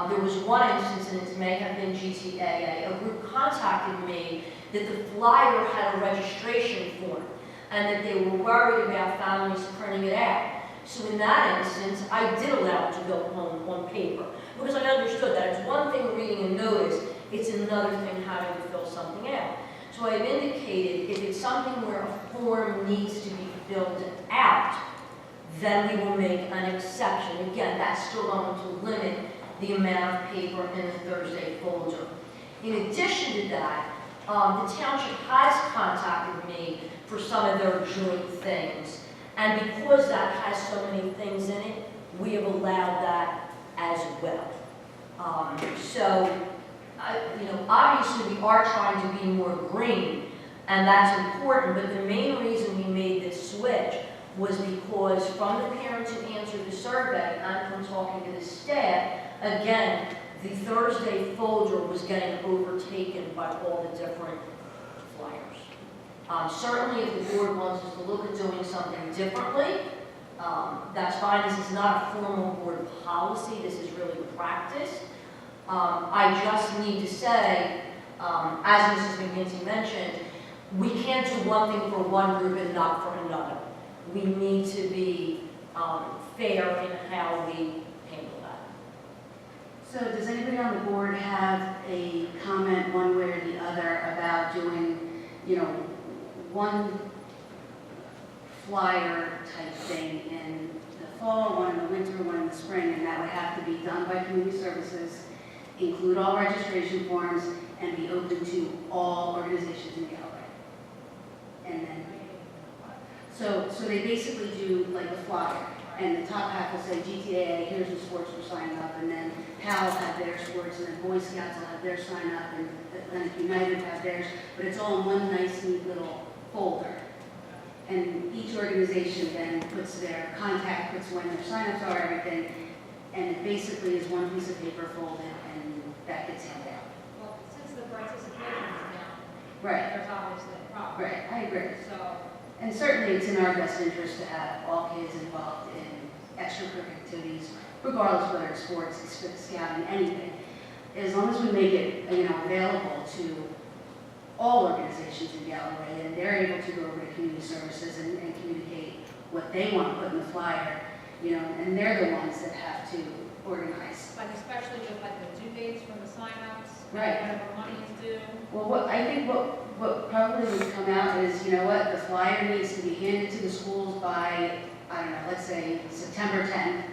there was one instance, and it may have been GTAA, a group contacted me that the flyer had a registration form and that they were worried about families printing it out. So in that instance, I did allow it to go home on paper because I understood that it's one thing reading a notice, it's another thing having to fill something out. So I've indicated if it's something where a form needs to be filled out, then we will make an exception. Again, that's still going to limit the amount of paper in the Thursday folder. In addition to that, the township has contacted me for some of their joint things. And because that has so many things in it, we have allowed that as well. Obviously we are trying to be more green, and that's important, but the main reason we made this switch was because from the parents who answered the survey and from talking to the staff, again, the Thursday folder was getting overtaken by all the different flyers. Certainly if the board wants us to look at doing something differently, that's fine. This is not a formal board policy, this is really practice. I just need to say, as Mrs. McGinty mentioned, we can't do one thing for one group and not for another. We need to be fair in how we handle that. So does anybody on the board have a comment one way or the other about doing, one flyer type thing in the fall, one in the winter, one in the spring, and that would have to be done by community services, include all registration forms, and be open to all organizations in Galloway? And then, so they basically do like the flyer, and the top half will say GTAA, here's the sports we're signing up, and then PAL will have their sports, and then Boy Scouts will have their sign up, and Atlantic United will have theirs, but it's all in one nice neat little folder. And each organization then puts their contact, puts when their signups are, everything, and it basically is one piece of paper folded, and that gets handed out. Well, since the participation is down, Right, there's obviously a problem. right, I agree. So, And certainly it's in our best interest to have all kids involved in extracurricular activities, regardless whether it's sports, scouting, anything. as long as we make it, available to all organizations in Galloway, and they're able to go over to community services and communicate what they want to put in the flyer, and they're the ones that have to organize. Like especially with like the due dates from the signups, Right. whenever money is due. Well, I think what probably would come out is, the flyer needs to be handed to the schools by, I don't know, let's say September 10th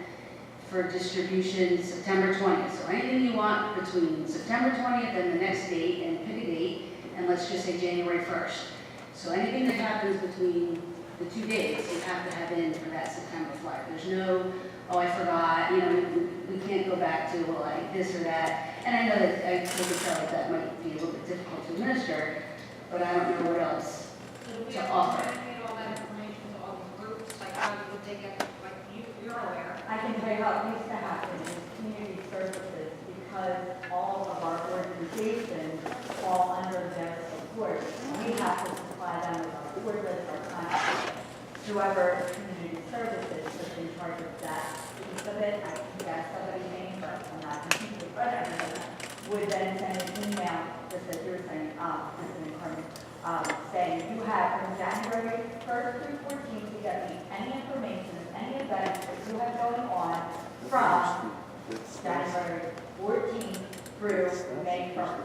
for distribution September 20th. So anything you want between September 20th and the next date, and pick a date, and let's just say January 1st. So anything that happens between the 2 dates, you have to have in for that September flyer. There's no, oh, I forgot, we can't go back to, well, this or that. And I know that I could tell that might be a little bit difficult to administer, but I don't know what else So do we to have to offer. communicate all that information to all the groups, like how would they get, like you're aware? I can tell you how it used to happen in community services, because all of our organizations fall under their support. We have to supply them with our board list, our contact. Whoever community services is in charge of that piece of it, I can guess somebody's name, but I'm not completely but everything, would then send an email, just as you were saying, President Carmen, saying, you have from January 1st through 14th to get me any information, any events that you have going on from January 14th through May 1st.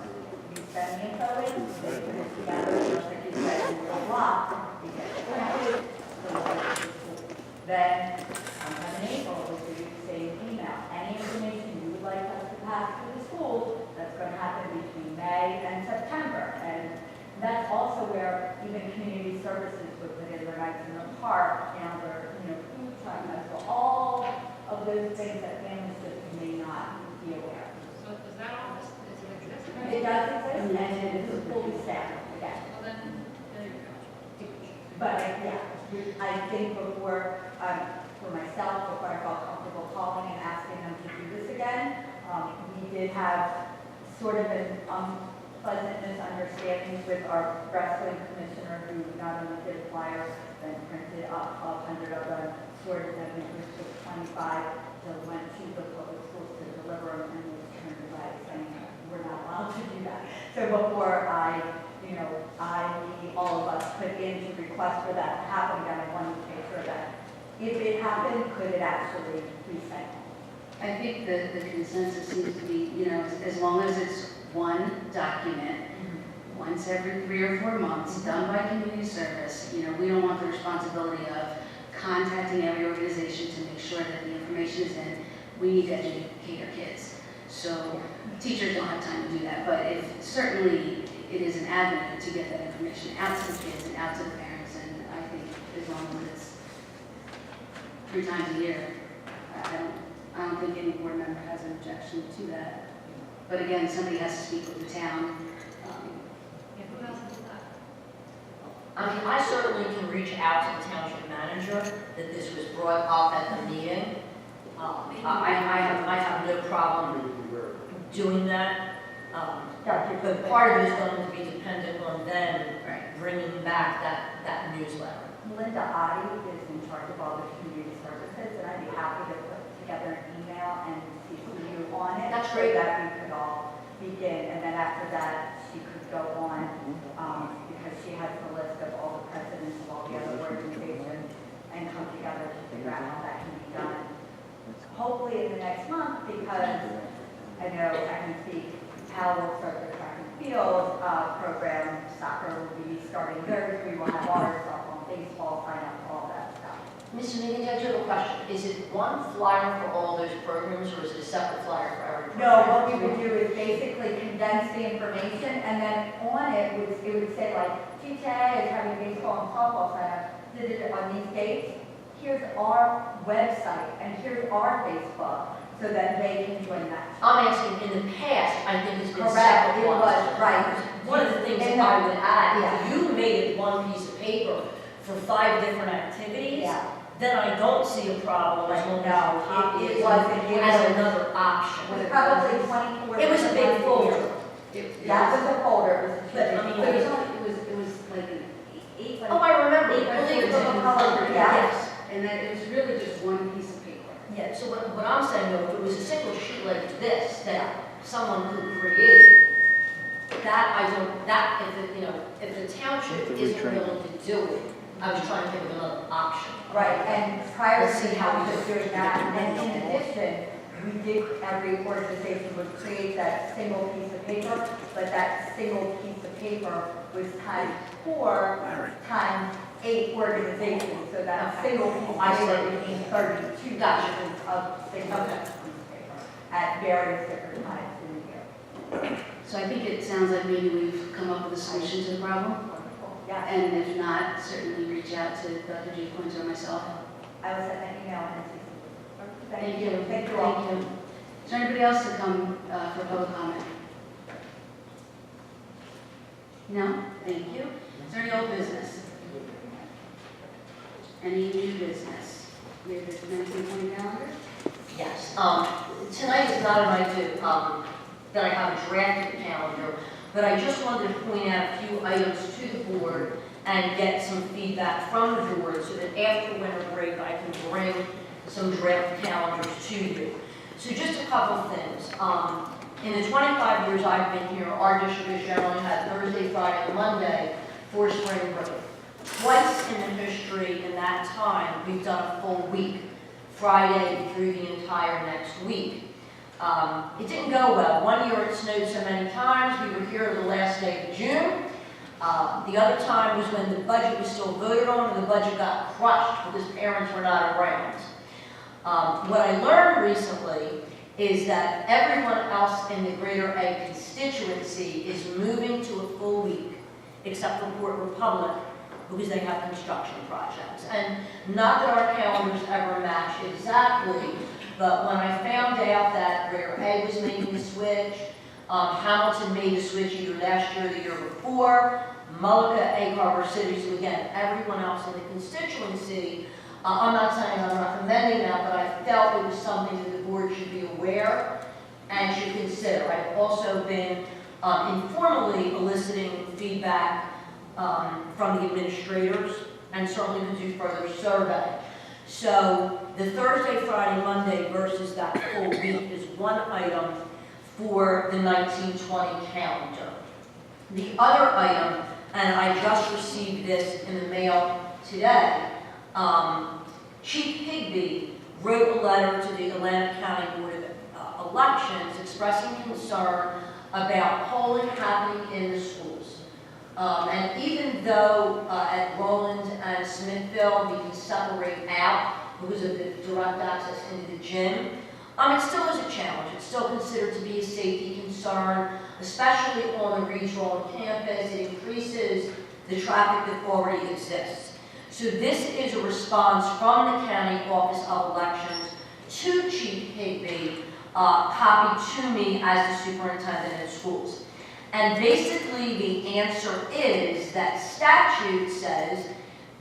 You send me info in, we put it together, just like you said, in a block, you get it printed, then, sometime in April, we'll do the same email. Any information you would like us to pass to the schools, that's going to happen between May and September. And that's also where even community services would put in their nights in the park, their, food truck, so all of those things that families just may not be aware of. So does that office, does it exist? It does exist, and it is fully staffed again. Well then, there you go. But, yeah, I think before, for myself, before I felt comfortable calling and asking them to do this again, we did have sort of an unpleasant misunderstanding with our wrestling commissioner, who not only did flyers, then printed up 100 of them, sorted them into 25, so went to the public schools to deliver them, and was turned away, saying, we're not allowed to do that. So before all of us put in to request for that to happen again, I wanted to make sure that if it happened, could it actually be sent? I think the consensus seems to be, as long as it's one document, once every 3 or 4 months, done by community service, we don't want the responsibility of contacting every organization to make sure that the information is in. We need to educate our kids. So teachers don't have time to do that, but certainly it is an avenue to get that information out to the kids and out to the parents, and I think as long as it's 3 times a year, I don't think any board member has an objection to that. But again, somebody has to speak with the town. Yeah, who else does that? I certainly can reach out to the township manager that this was brought up at the meeting. I have no problem doing that. But part of it is going to be dependent on them bringing back that newsletter. Linda Oddie is in charge of all the community services, and I'd be happy to put together an email and CC you on it. That's great. So that we could all begin, and then after that, she could go on, because she has the list of all the presidents of all the other organizations, and come together to figure out how that can be done. Hopefully in the next month, because I know I can speak, Hal will start the track and field program, soccer will be starting theirs, we will have ours, softball, baseball, sign up, all that stuff. Mr. Meeting, I do have a question. Is it one flyer for all those programs, or is it a separate flyer for every No, program? what we would do is basically condense the information, and then on it would say like, GTA is having baseball and softball sign up, did it on these dates. Here's our website, and here's our Facebook, so that they can join that. I'm asking, in the past, I think it's been Correct, separate it ones. was, right. One of the things that And I would add, yeah. if you made it one piece of paper for 5 different activities, Yeah. then I don't see a problem as long as No, you copy it it wasn't, it as was- another It option. was probably 24. It was a big folder. That was a folder, it was a But, I huge mean, folder. It was like an 8 by Oh, I remember. Eight by Believe it or 14 not. folder, Yes. and that it was really just one piece of paper. Yeah, so what I'm saying, though, if it was a single sheet like this, that someone could create, that I don't, that, if the township isn't willing to do it, I was trying to think of another option. Right, and prior Let's to see how we township do. doing that, and in addition, we did, every organization would create that single piece of paper, but that single piece of paper was times 4 times 8 organizations, so that Okay. single piece of I see. paper became 32 Gotcha. pieces of single Okay. piece of paper at various different times in the year. So I think it sounds like maybe we've come up with a solution to the problem. Wonderful. Yeah, And if not, certainly reach out to Dr. J. Pointer or myself. I will send that email and Thank you. Thank you all. Thank you. Is there anybody else to come for public comment? No? Thank you. Is there any old business? Any new business? We have the 1920 calendar? Yes, tonight is not a night to, that I have a drafted calendar, but I just wanted to point out a few items to the board and get some feedback from the board so that after winter break, I can bring some draft calendars to you. So just a couple of things. In the 25 years I've been here, our district has generally had Thursday, Friday, and Monday for spring break. Twice in the history in that time, we've done a full week, Friday through the entire next week. It didn't go well. One year it snowed so many times, we were here the last day of June. The other time was when the budget was still voted on and the budget got crushed because parents were not around. What I learned recently is that everyone else in the Greater A constituency is moving to a full week, except for Port Republic, because they have construction projects. And not that our calendars ever match exactly, but when I found out that Greater A was making the switch, Hamilton made the switch either last year or the year before, Mullica, Egg Harbor City, so again, everyone else in the constituency, I'm not saying I'm recommending that, but I felt it was something that the board should be aware and should consider. I've also been informally eliciting feedback from the administrators and certainly could do further survey. So the Thursday, Friday, Monday versus that full week is one item for the 1920 calendar. The other item, and I just received this in the mail today, Chief Higby wrote a letter to the Atlantic County Board of Elections expressing concern about polling happening in the schools. And even though at Roland and Smithville we can separate out because of the direct access into the gym, it still is a challenge. It's still considered to be a safety concern, especially on the regional campus. It increases the traffic that already exists. So this is a response from the County Office of Elections to Chief Higby, copied to me as the superintendent of schools. And basically the answer is that statute says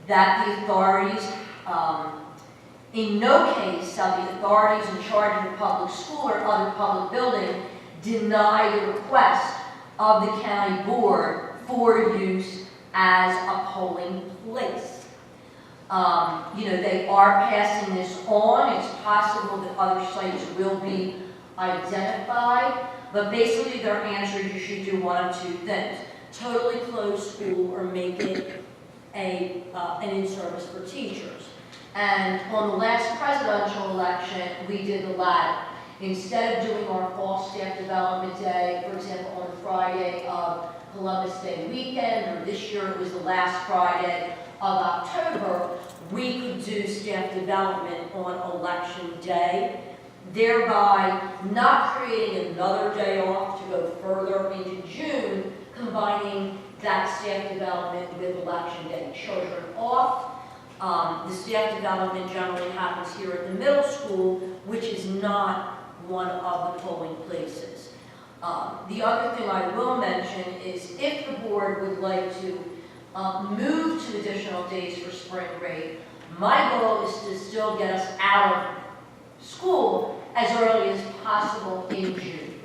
that the authorities, in no case shall the authorities in charge of a public school or other public building deny the request of the county board for use as a polling place. They are passing this on. It's possible that other sites will be identified, but basically their answer is you should do one of two things. Totally close school or make it an in-service for teachers. And on the last presidential election, we did the latter. Instead of doing our fall staff development day, for example, on the Friday of Columbus Day weekend, or this year it was the last Friday of October, we could do staff development on election day, thereby not creating another day off to go further into June, combining that staff development with election day. Children off. The staff development generally happens here at the middle school, which is not one of the polling places. The other thing I will mention is if the board would like to move to additional days for spring break, my goal is to still get us out of school as early as possible in June.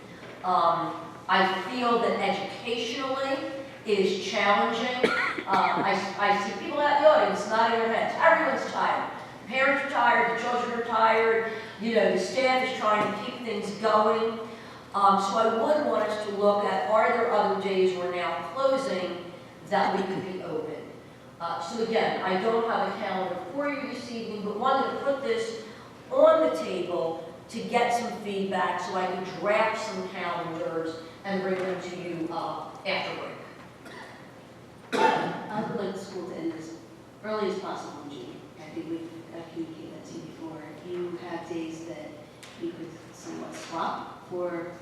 I feel that educationally it is challenging. I see people out in the audience nodding their heads. Everyone's tired. Parents are tired, the children are tired, the staff is trying to keep things going. So I would want us to look at, are there other days we're now closing that we could be open? So again, I don't have a calendar for you this evening, but wanted to put this on the table to get some feedback so I could draft some calendars and bring them to you after break. I would like the school to end as early as possible in June. I think we've communicated that to you before. If you have days that you could somewhat swap for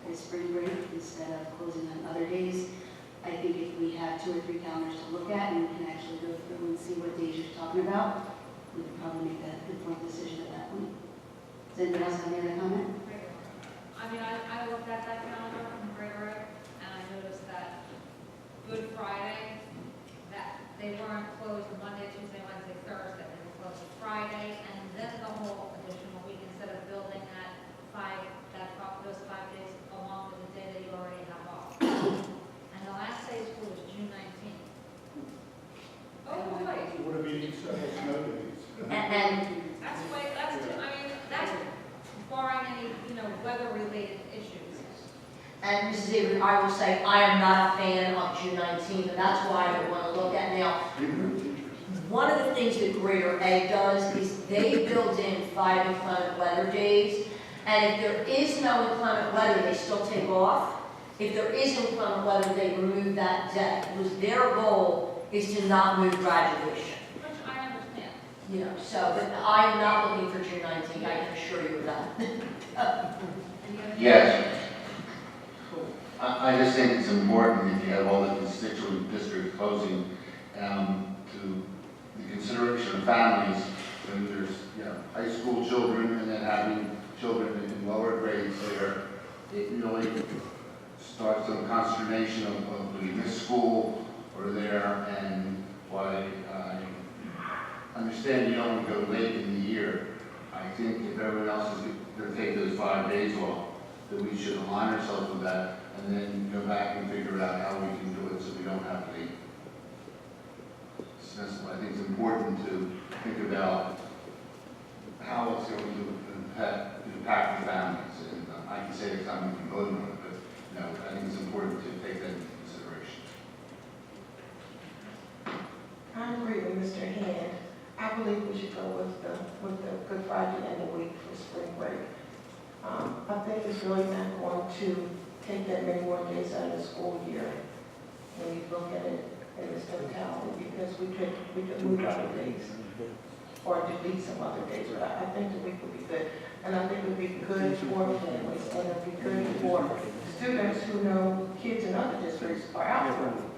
a spring break instead of closing on other days, I think if we have 2 or 3 calendars to look at and we can actually go through and see what days you're talking about, we can probably make that informed decision at that point. Does anybody else have any other comment? I mean, I looked at that calendar from Gregory, and I noticed that Good Friday, that they weren't closed Monday, Tuesday, Wednesday, Thursday, they were closed Friday, and then the whole additional week, instead of building those 5 days along with the day that you already have off. And the last day of school is June 19th. Oh, boy. Would it be several snow days? And That's barring any, weather-related issues. And Mrs. Avery, I will say, I am not a fan of June 19th, and that's why I want to look at now. One of the things that Greater Egg does is they build in 5 inclement weather days, and if there is no inclement weather, they still take off. If there is inclement weather, they remove that day, because their goal is to not move graduation. Which I understand. So, but I am not looking for June 19th, I can assure you of that. Yes. I just think it's important if you have all the constituent districts closing to the consideration of families when there's high school children and then having children in lower grades there. It really starts some consternation of do we miss school or there, and why I understand you don't want to go late in the year. I think if everyone else is going to take those 5 days off, that we should align ourselves with that and then go back and figure out how we can do it so we don't have to be. I think it's important to think about how it's going to impact the families. And I can say it's not going to be voting on it, but I think it's important to take that into consideration. I agree with Mr. Hand. I believe we should go with the Good Friday and the week for spring break. I think it's really not going to take that many more days out of the school year when you look at it in this totality, because we could move other days or delete some other days. But I think the week would be good, and I think it would be good for families, and it would be good for students who know kids in other districts are out for a week.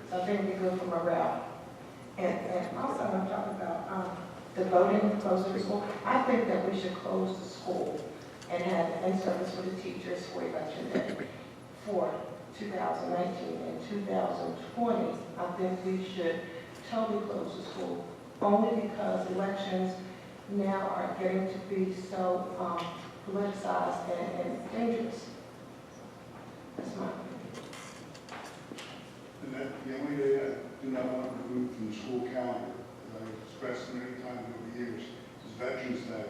So I think it would be good for morale. And also, I'm talking about the voting, closing the school. I think that we should close the school and have in-service for the teachers for Election Day for 2019 and 2020. I think we should totally close the school, only because elections now are getting to be so politicized and dangerous. That's my opinion. And that, the only day I do not want to remove from the school calendar, as I've expressed many times over the years, is Veterans Day.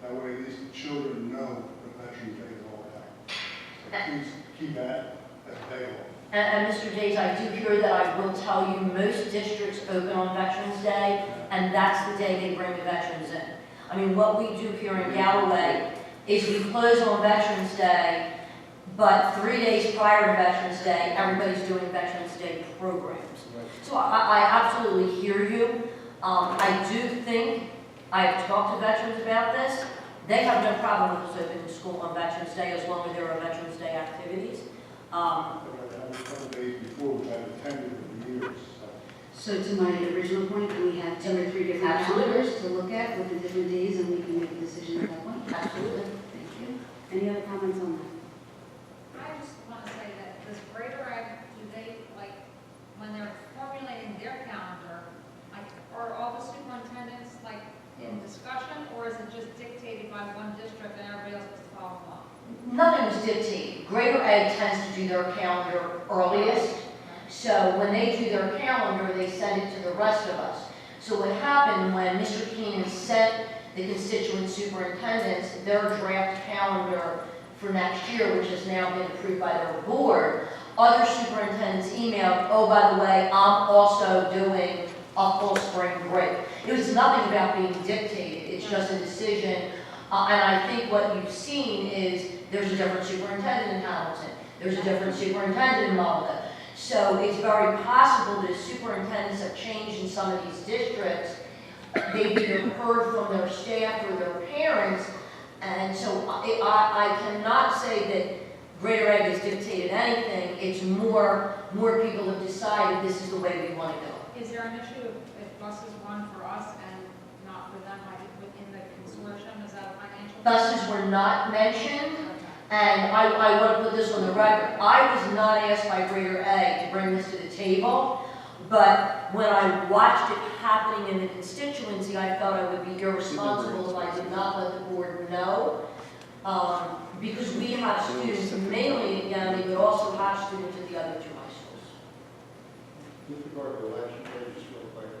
That way at least the children know that Veterans Day is all about. So please keep that day off. And Mr. Days, I do hear that. I will tell you, most districts open on Veterans Day, and that's the day they bring the veterans in. I mean, what we do here in Galloway is we close on Veterans Day, but 3 days prior to Veterans Day, everybody's doing Veterans Day programs. So I absolutely hear you. I do think, I've talked to veterans about this. They have no problem with us opening school on Veterans Day as long as there are Veterans Day activities. A couple days before, we had attended for years. So to my original point, we have 2 or 3 different Absolutely. calendars to look at with the different days, and we can make a decision at that point. Absolutely. Thank you. Any other comments on that? I just want to say that this Greater Egg, do they, when they're formulating their calendar, are all the superintendents, in discussion, or is it just dictated by one district and everybody else has to follow along? Nothing is dictated. Greater Egg tends to do their calendar earliest. So when they do their calendar, they send it to the rest of us. So what happened when Mr. Keenan sent the constituent superintendents their draft calendar for next year, which has now been approved by their board, other superintendents emailed, oh, by the way, I'm also doing a full spring break. It was nothing about being dictated, it's just a decision. And I think what you've seen is there's a different superintendent in Hamilton, there's a different superintendent in Malden. So it's very possible that as superintendents have changed in some of these districts, they've either heard from their staff or their parents. And so I cannot say that Greater Egg has dictated anything. It's more people have decided this is the way we want to go. Is there an issue if buses run for us and not for them, like within the consortium? Is that a financial? Buses were not mentioned, and I want to put this on the record. I was not asked by Greater Egg to bring this to the table, but when I watched it happening in the constituency, I felt I would be irresponsible if I did not let the board know. Because we have students mainly at Galloway, but also have students at the other two high schools. With regard to election day, just real quick,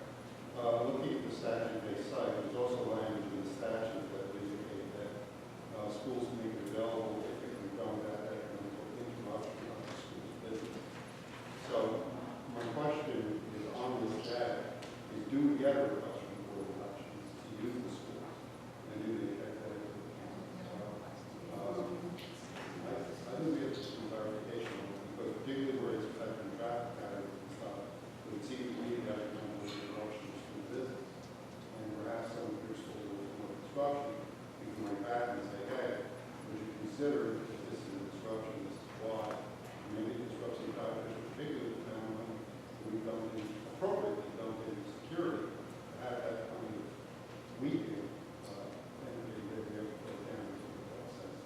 looking at the statute they cite, there's also language in the statute that indicate that schools make it available if it can become that economical interruption of the school's business. So my question is on this data, is do we get a request from the board of elections to use the schools and do they take that into account? I think we have some clarification on it, because particularly where it's affecting traffic patterns and stuff, it would seem to me that economical interruption of school business. And perhaps some of your schools with more disruption, you can write back and say, hey, would you consider if this is a disruption, this is why? Maybe disruption factors, particularly the town when we don't do appropriately, don't do security, to have that kind of weekend, energy that we have to put down to that sense.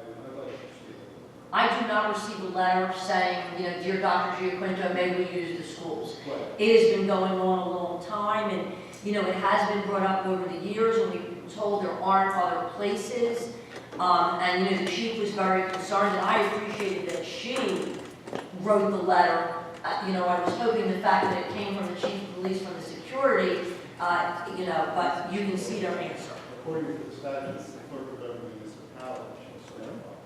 I'd like to see it. I do not receive a letter saying, dear Dr. Giaquinto, may we use the schools. Right. It has been going on a long time, and, it has been brought up over the years, and we've been told there aren't other places. And, the chief was very concerned, and I appreciated that she wrote the letter. I was hoping the fact that it came from the chief of police, from the security, but you can see their answer. According to the statute, the clerk of every municipality shall certify.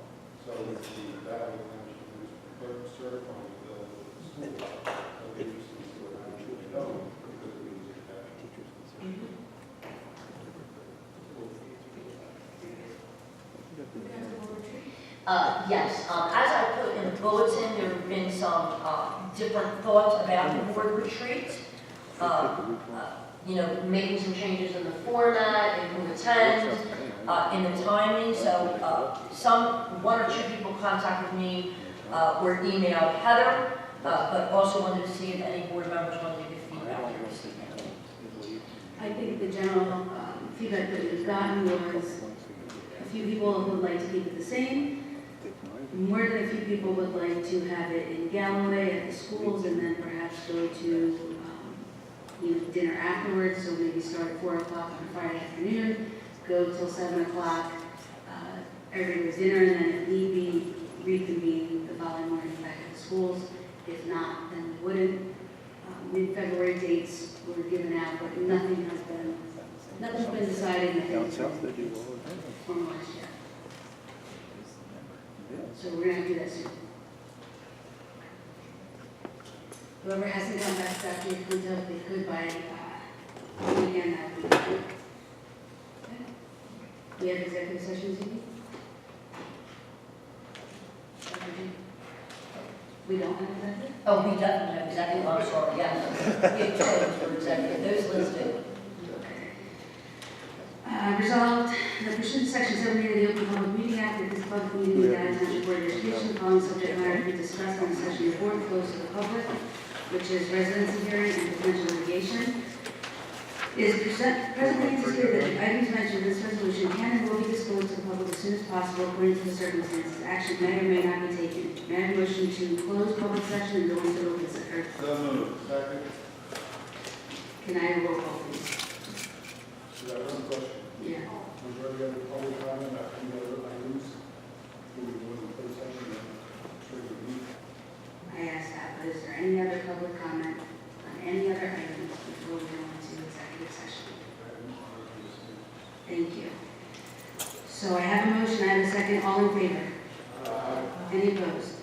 So it's the ballot mentioned, the clerk certifying the bill with the school. So the interesting to see what actually done, because it means that teachers' position. Yes, as I put in the bulletin, there have been some different thoughts about the board retreat. Making some changes in the format, and who attends, in the timing. So one or two people contacted me or emailed Heather, but also wanted to see if any board members wanted to give feedback. I think the general feedback that we've gotten was a few people would like to keep it the same. More than a few people would like to have it in Galloway at the schools and then perhaps go to dinner afterwards, so maybe start at 4 o'clock on Friday afternoon, go till 7 o'clock, everybody goes dinner, and then if need be, reconvene the following morning back at the schools. If not, then we wouldn't. Mid-February dates were given out, but nothing's been decided, nothing's been formalized yet. So we're going to do that soon. Whoever hasn't come back to Dr. Giaquinto, if they could by weekend, that would be good. Okay. We have executive session this evening? We don't have executive? Oh, we definitely have executive, I'm sorry, yes. We have two for executive, those listed. Resolved that pursuant to Section 70 of the Open Public Meeting Act, that this public meeting of the Galloway Township Board of Education, the following subject matter to be discussed on the session report closed to the public, which is residency hearing and potential litigation. It is presently anticipated that the items mentioned in this resolution can and will be disclosed to the public as soon as possible according to the circumstances. Action may or may not be taken. May I have a motion to close public session and go into open session? So moved. Second. Can I have a roll call, please? Should I have one question? Yeah. Was there any other public comment about any other items? Do we go into closed session and trigger the meeting? I asked that, but is there any other public comment on any other items before we go into executive session? Thank you. So I have a motion, I have a second, all in favor? Any opposed?